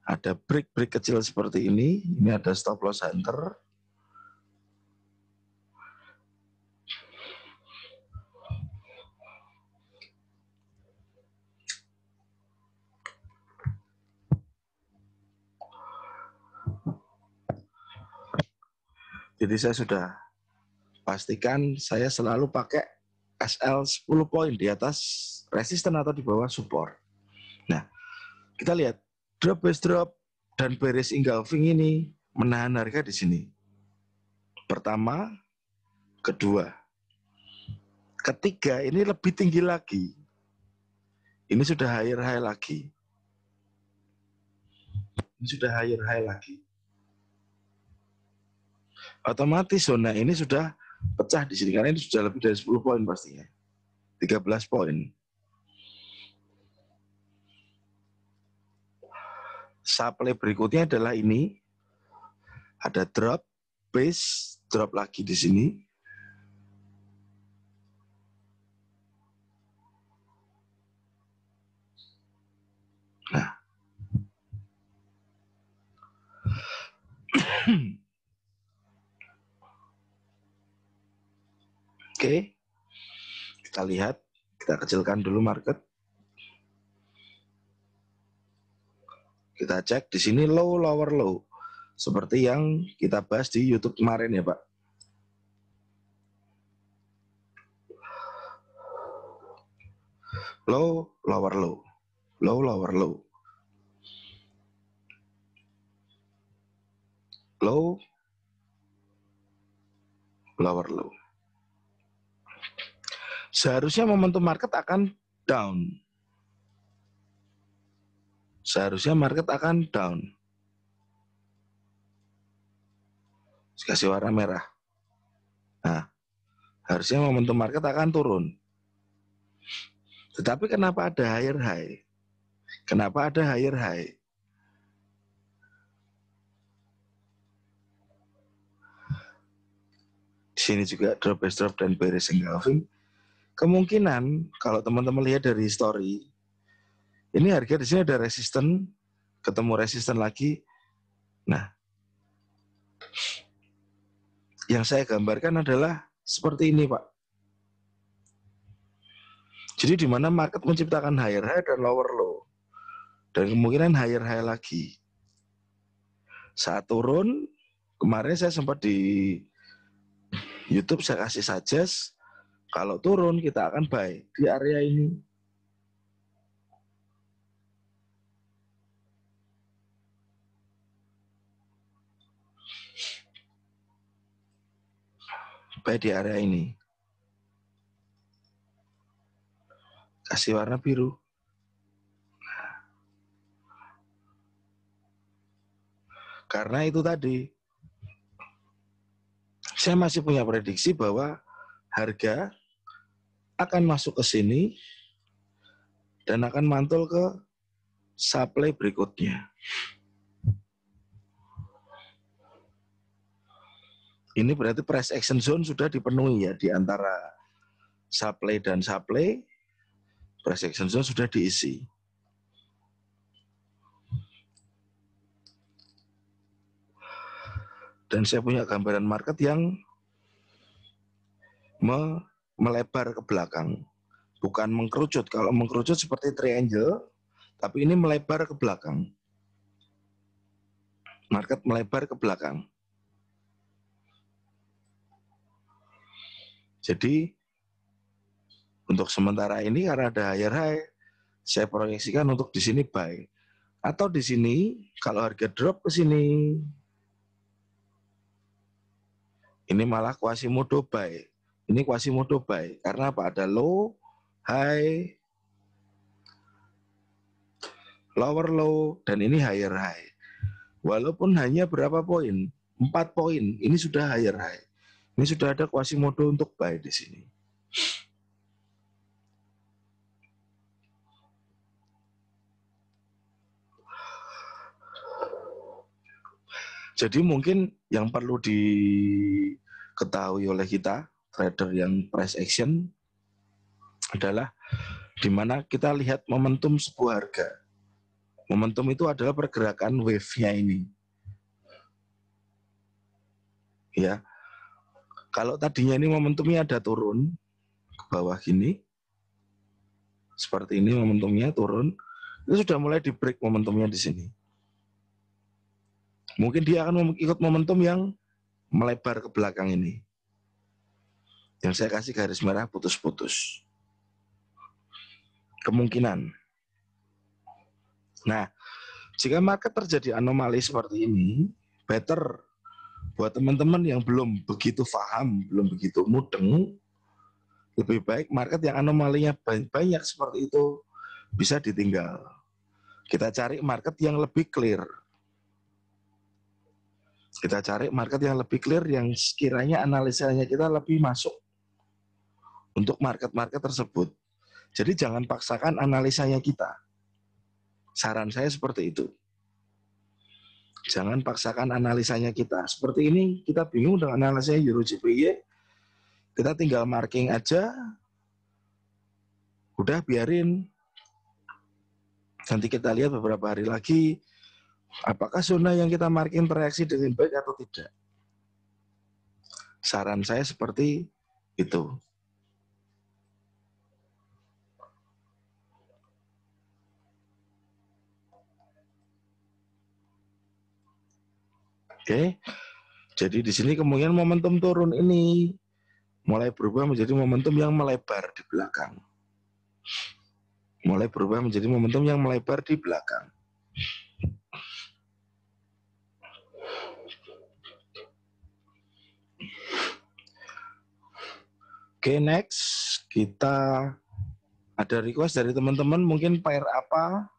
Ada break-break kecil seperti ini. Ini ada stop loss hunter. Jadi saya sudah pastikan saya selalu pakai SL 10 poin di atas resisten atau di bawah support. Nah, kita lihat drop, base drop, dan bearish engulfing ini menahan harga di sini. Pertama, kedua, ketiga ini lebih tinggi lagi. Ini sudah higher high lagi. Ini sudah higher high lagi. Otomatis zona ini sudah pecah di sini karena ini sudah lebih dari 10 poin pastinya. 13 poin. Supply berikutnya adalah ini. Ada drop, base, drop lagi di sini. Nah. Oke. Kita lihat, kita kecilkan dulu market. Kita cek di sini low, lower, low. Seperti yang kita bahas di YouTube kemarin ya, Pak. Low, lower, low. Low, lower, low. Low, lower, low. Seharusnya momentum market akan down. Seharusnya market akan down. Kasih warna merah. Nah, harusnya momentum market akan turun. Tetapi kenapa ada higher high? Kenapa ada higher high? Di sini juga drop base drop dan bearish engulfing. Kemungkinan kalau teman-teman lihat dari history, ini harga di sini ada resisten, ketemu resisten lagi. Nah, yang saya gambarkan adalah seperti ini, Pak. Jadi di mana market menciptakan higher high dan lower low. Dan kemungkinan higher high lagi. Saat turun, kemarin saya sempat di YouTube saya kasih suggest, kalau turun kita akan buy di area ini. Buy di area ini. Kasih warna biru. Karena itu tadi, saya masih punya prediksi bahwa harga akan masuk ke sini dan akan mantul ke supply berikutnya. Ini berarti price action zone sudah dipenuhi ya, di antara supply dan supply, price action zone sudah diisi. Dan saya punya gambaran market yang melebar ke belakang. Bukan mengkerucut. Kalau mengkerucut seperti triangle, tapi ini melebar ke belakang. Market melebar ke belakang. Jadi, untuk sementara ini karena ada higher high, saya proyeksikan untuk di sini buy. Atau di sini, kalau harga drop ke sini, ini malah Quasimodo buy. Ini Quasimodo buy. Karena apa? Ada low, high, lower low, dan ini higher high. Walaupun hanya berapa poin? 4 poin. Ini sudah higher high. Ini sudah ada Quasimodo untuk buy di sini. Jadi mungkin yang perlu diketahui oleh kita, trader yang price action, adalah di mana kita lihat momentum sebuah harga. Momentum itu adalah pergerakan wave-nya ini. Ya. Kalau tadinya ini momentumnya ada turun ke bawah gini, seperti ini momentumnya turun, itu sudah mulai di break momentumnya di sini. Mungkin dia akan ikut momentum yang melebar ke belakang ini. Yang saya kasih garis merah putus-putus. Kemungkinan. Nah, jika market terjadi anomali seperti ini, better buat teman-teman yang belum begitu paham, belum begitu mudeng, lebih baik market yang anomalinya banyak seperti itu bisa ditinggal. Kita cari market yang lebih clear. Kita cari market yang lebih clear, yang sekiranya analisanya kita lebih masuk untuk market-market tersebut. Jadi jangan paksakan analisanya kita. Saran saya seperti itu. Jangan paksakan analisanya kita. Seperti ini kita bingung dengan analisanya Euro JPY. Kita tinggal marking aja. Udah biarin. Nanti kita lihat beberapa hari lagi apakah zona yang kita marking tereaksi dengan baik atau tidak. Saran saya seperti itu. Oke. Jadi di sini kemungkinan momentum turun ini mulai berubah menjadi momentum yang melebar di belakang. Mulai berubah menjadi momentum yang melebar di belakang. Oke, next kita ada request dari teman-teman mungkin pair apa?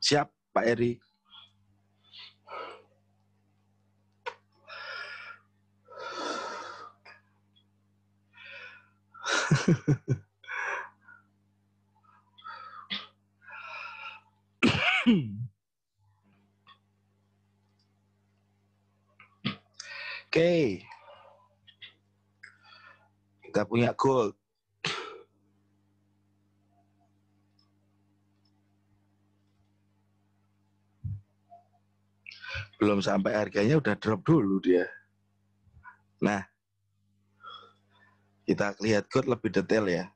Siap, Pak Eri. Oke. Kita punya gold. Belum sampai harganya udah drop dulu dia. Nah, kita lihat gold lebih detail ya.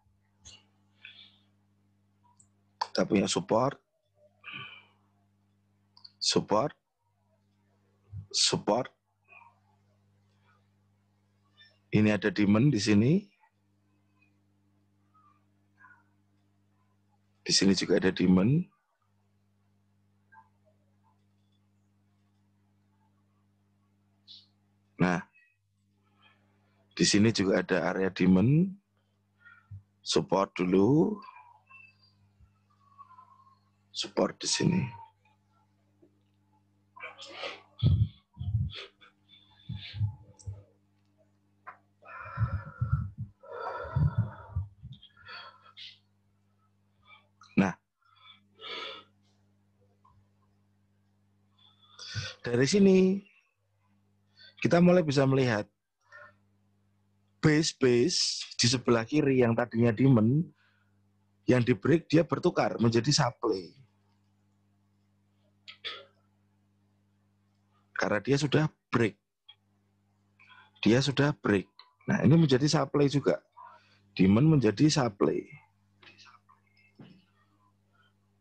Kita punya support. Support. Support. Ini ada demand di sini. Di sini juga ada demand. Nah, di sini juga ada area demand. Support dulu. Support di sini. Nah, dari sini kita mulai bisa melihat base di sebelah kiri yang tadinya demand, yang di break dia bertukar menjadi supply. Karena dia sudah break. Dia sudah break. Nah, ini menjadi supply juga. Demand menjadi supply.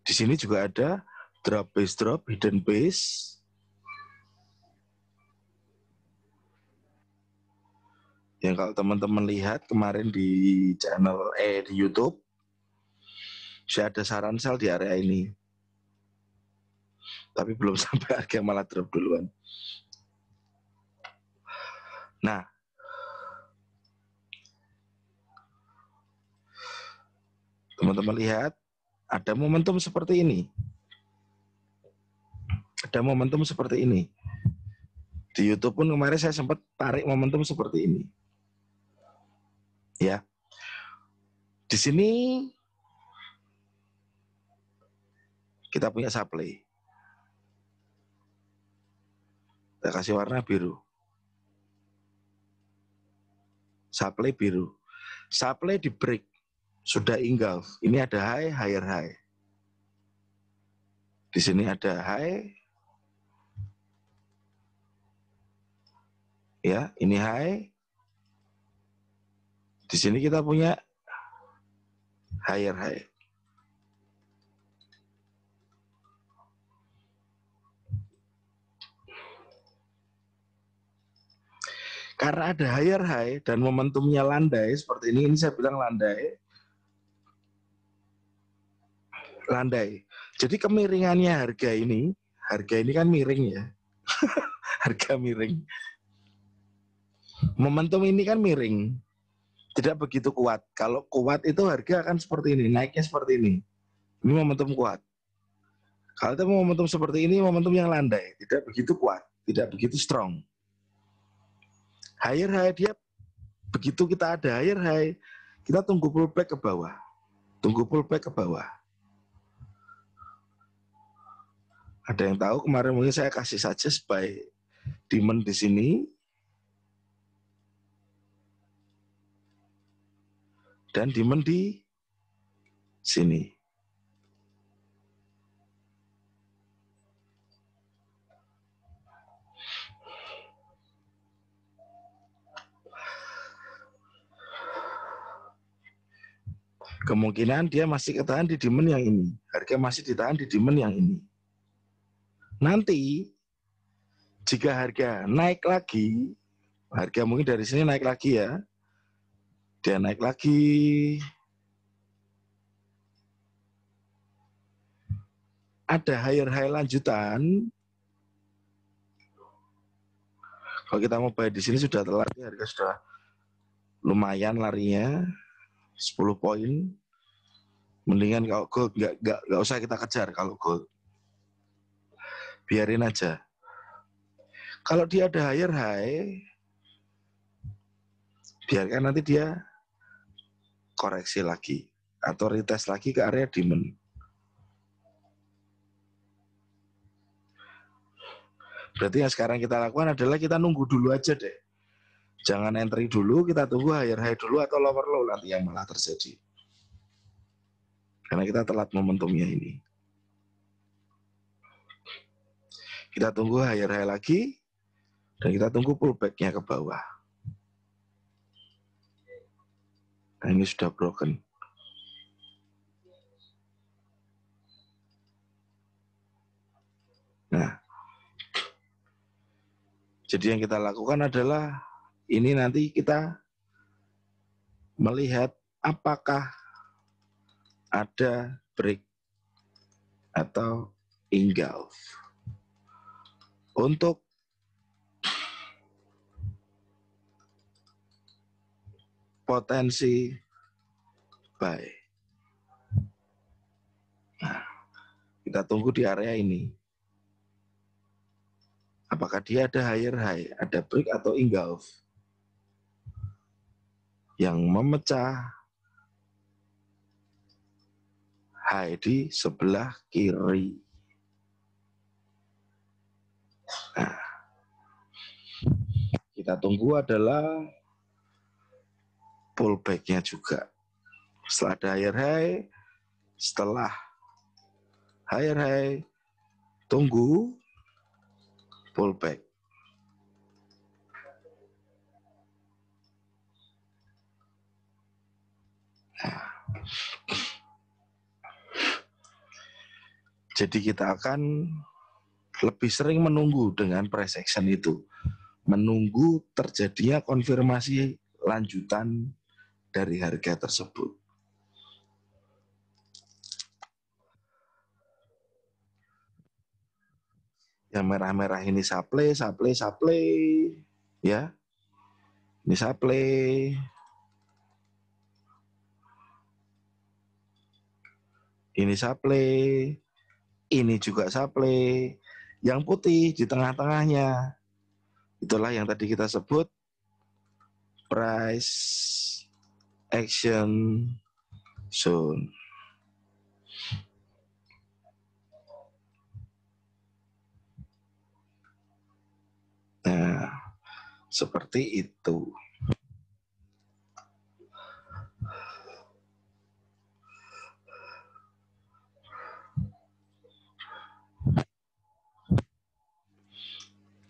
Di sini juga ada drop, hidden base. Yang kalau teman-teman lihat kemarin di channel di YouTube, saya ada saran sell di area ini. Tapi belum sampai harga malah drop duluan. Nah, teman-teman lihat, ada momentum seperti ini. Ada momentum seperti ini. Di YouTube pun kemarin saya sempat tarik momentum seperti ini. Ya. Di sini kita punya supply. Kita kasih warna biru. Supply biru. Supply di break. Sudah engulf. Ini ada high, higher high. Di sini ada high. Ya, ini high. Di sini kita punya higher high. Karena ada higher high dan momentumnya landai seperti ini saya bilang landai. Landai. Jadi kemiringannya harga ini kan miring ya. Harga miring. Momentum ini kan miring. Tidak begitu kuat. Kalau kuat itu harga akan seperti ini, naiknya seperti ini. Ini momentum kuat. Kalau itu momentum seperti ini, momentum yang landai, tidak begitu kuat, tidak begitu strong. Higher high dia begitu kita ada higher high, Kita tunggu pullback ke bawah. Tunggu pullback ke bawah. Ada yang tahu kemarin mungkin saya kasih saja sebagai demand di sini. Dan demand di sini. Kemungkinan dia masih ketahan di demand yang ini. Harga masih ditahan di demand yang ini. Nanti jika harga naik lagi, harga mungkin dari sini naik lagi ya. Dia naik lagi. Ada higher high lanjutan. Kalau kita mau buy di sini sudah telat, harga sudah lumayan larinya 10 poin. Mendingan kalau gold nggak usah kita kejar kalau gold. Biarin aja. Kalau dia ada higher high, biarkan nanti dia koreksi lagi atau retest lagi ke area demand. Berarti yang sekarang kita lakukan adalah kita nunggu dulu aja deh. Jangan entry dulu, kita tunggu higher high dulu atau lower low nanti yang malah terjadi. Karena kita telat momentumnya ini. Kita tunggu higher high lagi, dan kita tunggu pullback-nya ke bawah. Nah ini sudah broken. Nah, jadi yang kita lakukan adalah ini nanti kita melihat apakah ada break atau engulf. Untuk potensi buy. Nah, kita tunggu di area ini. Apakah dia ada higher high, ada break atau engulf yang memecah high di sebelah kiri. Nah, kita tunggu adalah pullback-nya juga. Setelah ada higher high, setelah higher high, tunggu pullback. Nah, jadi kita akan lebih sering menunggu dengan price action itu. Menunggu terjadinya konfirmasi lanjutan dari harga tersebut. Yang merah-merah ini supply, ya. Ini supply. Ini supply. Ini juga supply. Yang putih di tengah-tengahnya. Itulah yang tadi kita sebut price action zone. Nah, seperti itu.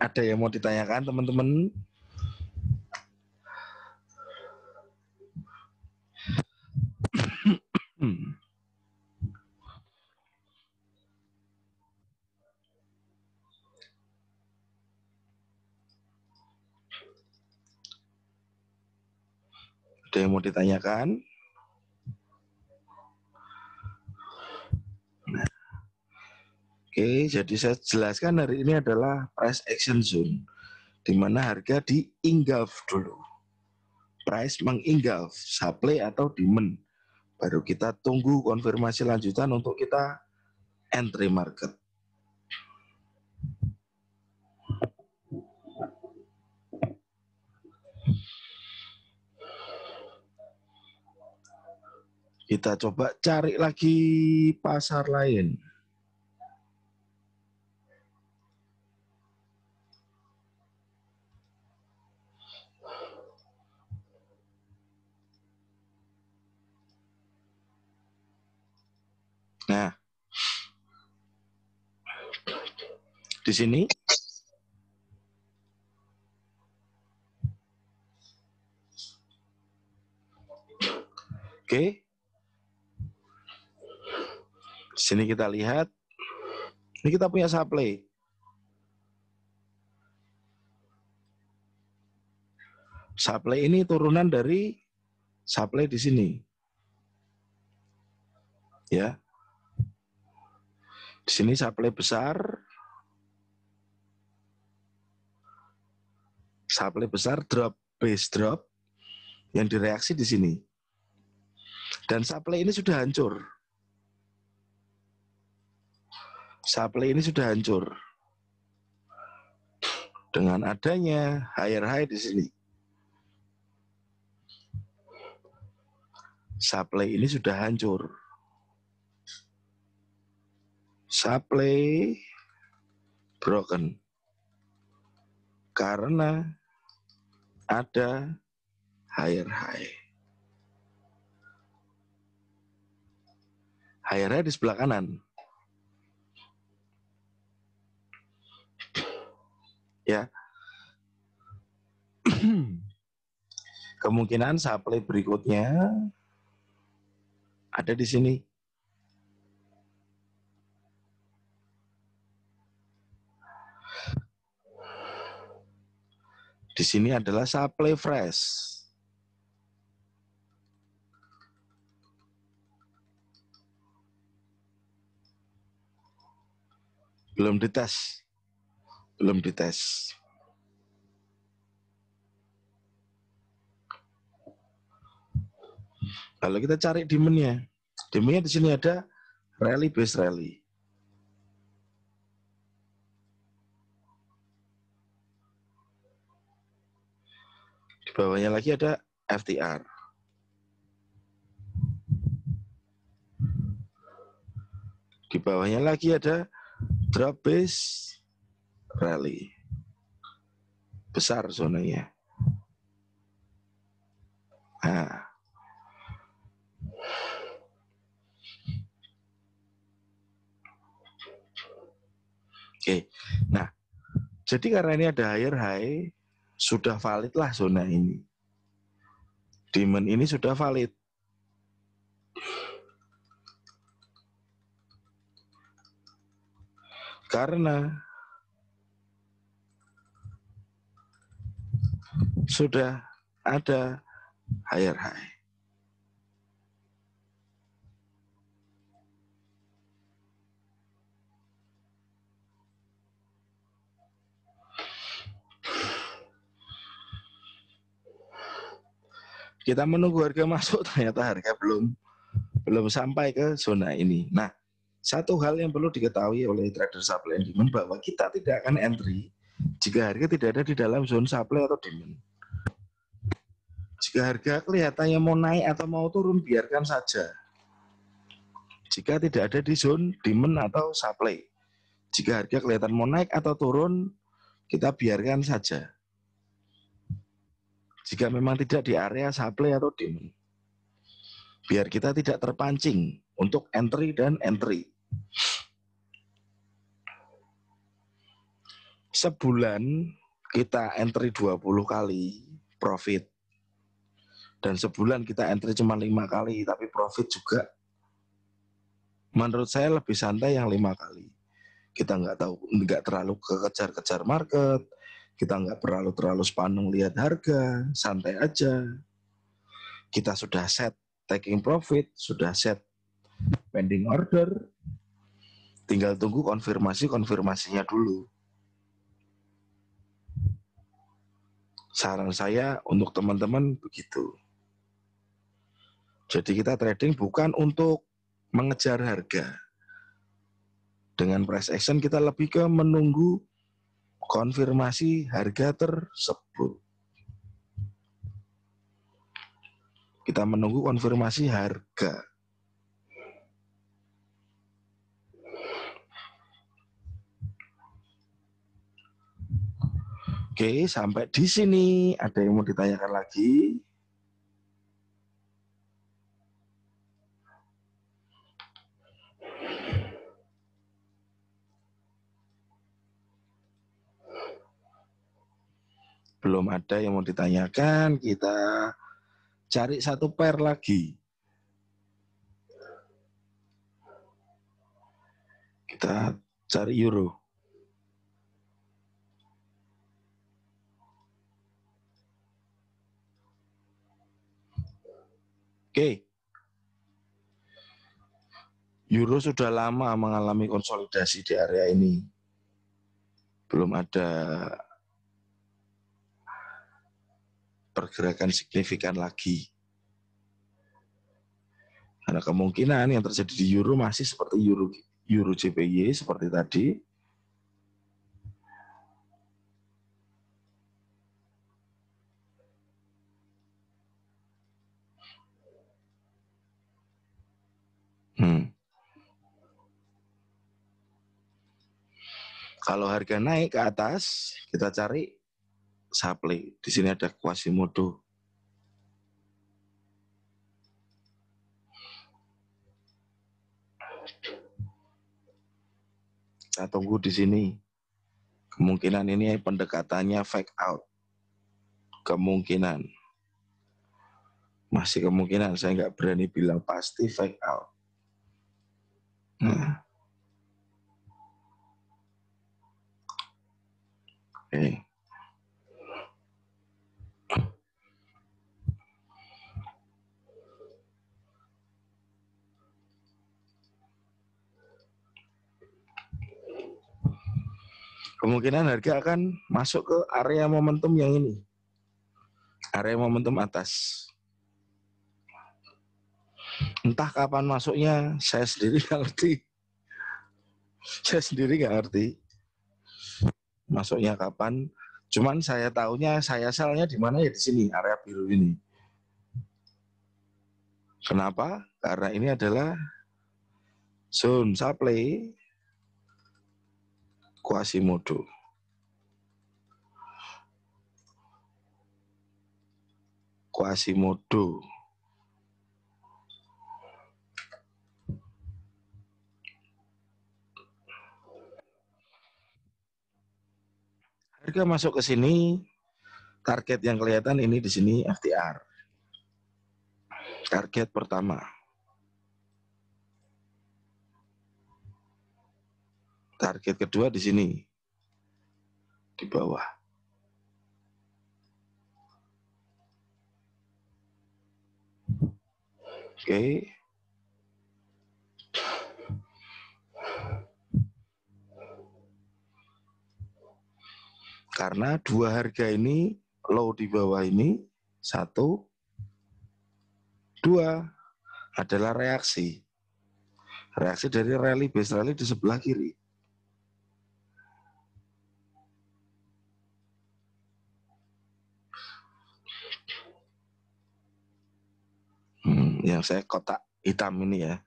Ada yang mau ditanyakan, teman-teman? Ada yang mau ditanyakan? Nah, oke, jadi saya jelaskan hari ini adalah price action zone, di mana harga di engulf dulu. Price mengengulf supply atau demand. Baru kita tunggu konfirmasi lanjutan untuk kita entry market. Kita coba cari lagi pasar lain. Nah, di sini oke. Di sini kita lihat, ini kita punya supply. Supply ini turunan dari supply di sini. Ya. Di sini supply besar. Supply besar drop, base drop yang direaksi di sini. Dan supply ini sudah hancur. Supply ini sudah hancur. Dengan adanya higher high di sini. Supply ini sudah hancur. Supply broken. Karena ada higher high. Higher high di sebelah kanan. Ya. Kemungkinan supply berikutnya ada di sini. Di sini adalah supply fresh. Belum dites. Belum dites. Lalu kita cari demand-nya. Demand-nya di sini ada rally base rally. Di bawahnya lagi ada FTR. Di bawahnya lagi ada drop base rally. Besar zonanya. Nah. Oke. Nah, jadi karena ini ada higher high, sudah valid lah zona ini. Demand ini sudah valid. Karena sudah ada higher high. Kita menunggu harga masuk, ternyata harga belum sampai ke zona ini. Nah, satu hal yang perlu diketahui oleh trader supply and demand bahwa kita tidak akan entry jika harga tidak ada di dalam zone supply atau demand. Jika harga kelihatannya mau naik atau mau turun, biarkan saja. Jika tidak ada di zone demand atau supply. Jika harga kelihatan mau naik atau turun, kita biarkan saja. Jika memang tidak di area supply atau demand. Biar kita tidak terpancing untuk entry dan entry. Sebulan kita entry 20 kali profit. Dan sebulan kita entry cuma 5 kali tapi profit juga. Menurut saya lebih santai yang 5 kali. Kita nggak terlalu kekejar-kejar market. Kita nggak terlalu sepaneng lihat harga, santai aja. Kita sudah set taking profit, sudah set pending order, tinggal tunggu konfirmasinya dulu. Saran saya untuk teman-teman begitu. Jadi kita trading bukan untuk mengejar harga. Dengan price action kita lebih ke menunggu konfirmasi harga tersebut. Kita menunggu konfirmasi harga. Oke, sampai di sini ada yang mau ditanyakan lagi? Belum ada yang mau ditanyakan, kita cari satu pair lagi. Kita cari euro. Oke. Euro sudah lama mengalami konsolidasi di area ini. Belum ada pergerakan signifikan lagi. Karena kemungkinan yang terjadi di euro masih seperti euro JPY seperti tadi. Kalau harga naik ke atas, kita cari supply. Di sini ada Quasimodo. Kita tunggu di sini. Kemungkinan ini pendekatannya fake out. Kemungkinan. Masih kemungkinan, saya nggak berani bilang pasti fake out. Nah. Oke. Kemungkinan harga akan masuk ke area momentum yang ini. Area momentum atas. Entah kapan masuknya, saya sendiri nggak ngerti. Masuknya kapan. Cuman saya tahunya, saya selnya di mana ya di sini, area biru ini. Kenapa? Karena ini adalah zone supply Quasimodo. Harga masuk ke sini, target yang kelihatan ini di sini FTR. Target pertama. Target kedua di sini. Di bawah. Oke. Karena dua harga ini, low di bawah ini, 1, 2 adalah reaksi. Reaksi dari rally base rally di sebelah kiri. Yang saya kotak hitam ini ya.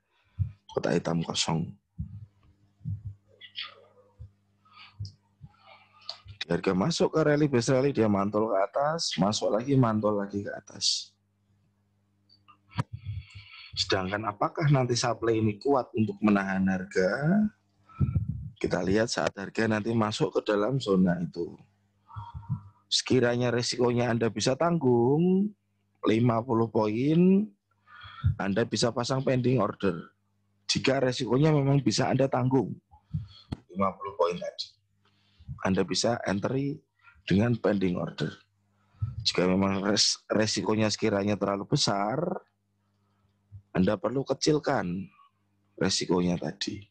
Kotak hitam kosong. Harga masuk ke rally base rally, dia mantul ke atas, masuk lagi, mantul lagi ke atas. Sedangkan apakah nanti supply ini kuat untuk menahan harga? Kita lihat saat harga nanti masuk ke dalam zona itu. Sekiranya resikonya Anda bisa tanggung 50 poin, Anda bisa pasang pending order. Jika resikonya memang bisa Anda tanggung 50 poin tadi, Anda bisa entry dengan pending order. Jika memang resikonya sekiranya terlalu besar, Anda perlu kecilkan resikonya tadi.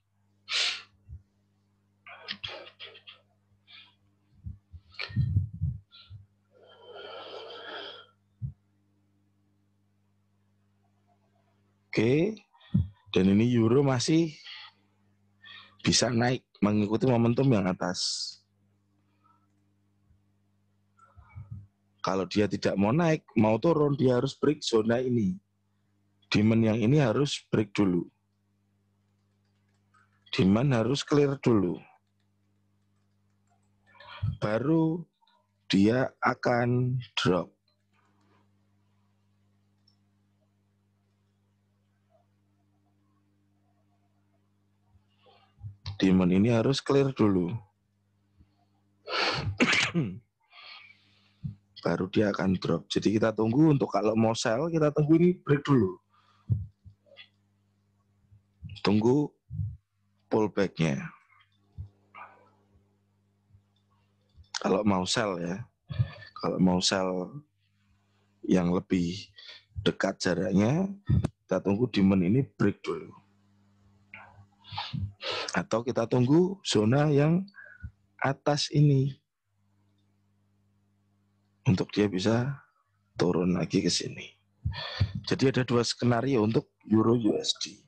Oke, dan ini euro masih bisa naik mengikuti momentum yang atas. Kalau dia tidak mau naik, mau turun, dia harus break zona ini. Demand yang ini harus break dulu. Demand harus clear dulu. Baru dia akan drop. Demand ini harus clear dulu. Baru dia akan drop. Jadi kita tunggu untuk kalau mau sell, kita tunggu ini break dulu. Tunggu pullback-nya. Kalau mau sell ya. Kalau mau sell yang lebih dekat jaraknya, kita tunggu demand ini break dulu. Atau kita tunggu zona yang atas ini. Untuk dia bisa turun lagi ke sini. Jadi ada dua skenario untuk Euro USD.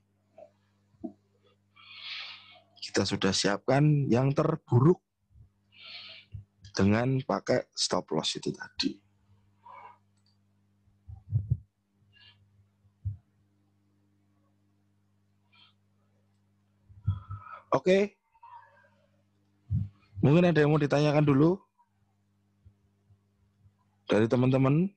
Kita sudah siapkan yang terburuk dengan pakai stop loss itu tadi. Oke. Mungkin ada yang mau ditanyakan dulu dari teman-teman.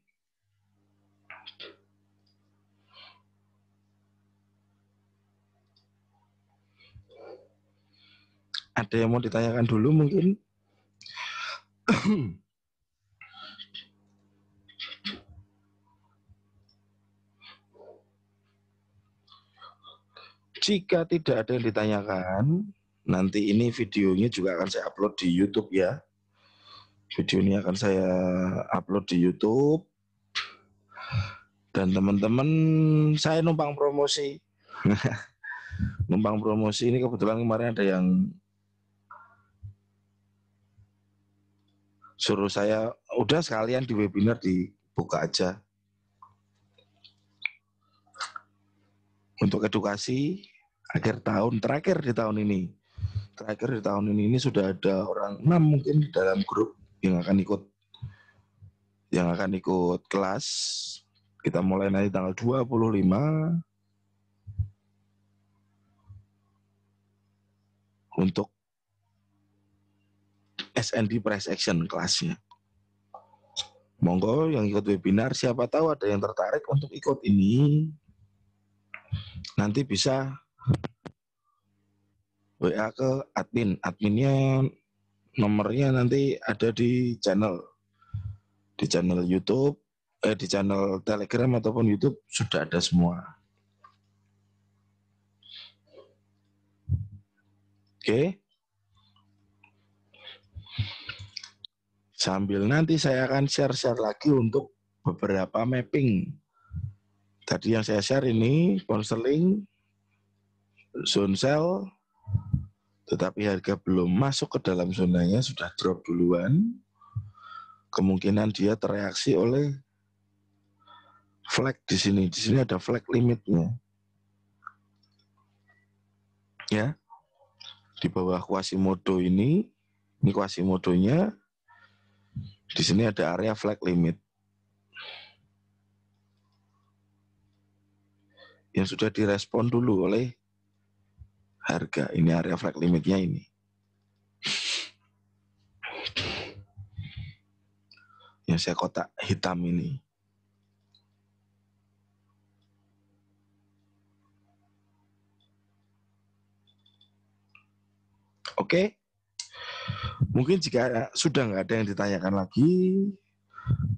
Ada yang mau ditanyakan dulu mungkin? Jika tidak ada yang ditanyakan, nanti ini videonya juga akan saya upload di YouTube ya. Video ini akan saya upload di YouTube. Dan teman-teman, saya numpang promosi. Numpang promosi ini kebetulan kemarin ada yang suruh saya, udah sekalian di webinar dibuka aja. Untuk edukasi akhir tahun, terakhir di tahun ini. Terakhir di tahun ini sudah ada orang 6 mungkin dalam grup yang akan ikut kelas. Kita mulai nanti tanggal 25 untuk SND price action kelasnya. Monggo yang ikut webinar, siapa tahu ada yang tertarik untuk ikut ini, nanti bisa WA ke admin. Adminnya nomornya nanti ada di channel YouTube, di channel Telegram ataupun YouTube sudah ada semua. Oke. Sambil nanti saya akan share lagi untuk beberapa mapping. Tadi yang saya share ini pound sterling, zone sell, tetapi harga belum masuk ke dalam zonanya, sudah drop duluan. Kemungkinan dia tereaksi oleh flag di sini. Di sini ada flag limitnya. Ya. Di bawah Quasimodo ini Quasimodonya. Di sini ada area flag limit yang sudah direspon dulu oleh harga. Ini area flag limitnya ini. Yang saya kotak hitam ini. Oke. Mungkin jika sudah nggak ada yang ditanyakan lagi,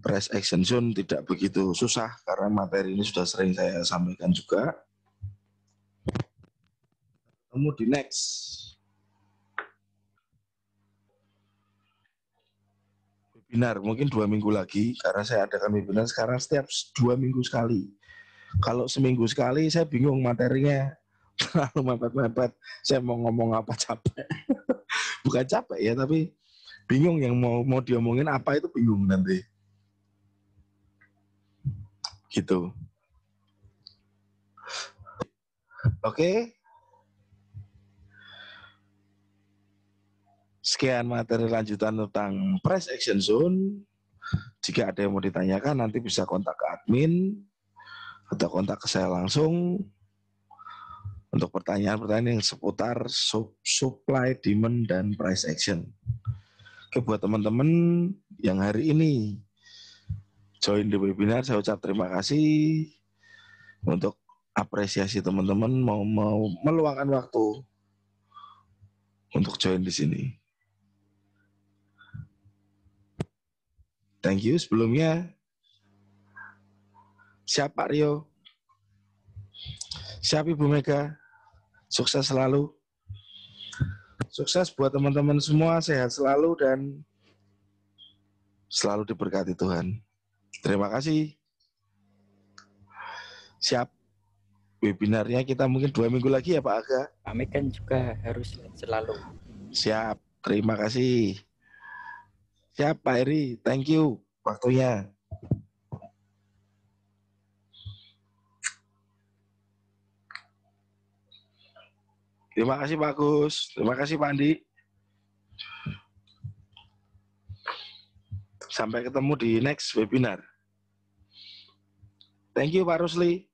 price action zone tidak begitu susah karena materi ini sudah sering saya sampaikan juga. Ketemu di next webinar, mungkin 2 minggu lagi, karena saya adakan webinar sekarang setiap 2 minggu sekali. Kalau seminggu sekali saya bingung materinya, terlalu mepet-mepet. Saya mau ngomong apa capek. Bukan capek ya, tapi bingung yang mau diomongin apa itu bingung nanti. Gitu. Oke. Sekian materi lanjutan tentang price action zone. Jika ada yang mau ditanyakan nanti bisa kontak ke admin atau kontak ke saya langsung untuk pertanyaan-pertanyaan yang seputar supply, demand, dan price action. Oke, buat teman-teman yang hari ini join di webinar. Saya ucap terima kasih untuk apresiasi teman-teman mau meluangkan waktu untuk join di sini. Thank you sebelumnya. Siap Pak Rio? Siap Ibu Mega? Sukses selalu. Sukses buat teman-teman semua, sehat selalu dan selalu diberkati Tuhan. Terima kasih. Siap. Webinarnya kita mungkin 2 minggu lagi ya Pak Aga. Kami kan juga harus selalu. Siap. Terima kasih. Siap Pak Eri. Thank you waktunya. Terima kasih Pak Agus. Terima kasih Pak Andi. Sampai ketemu di next webinar. Thank you Pak Rusli.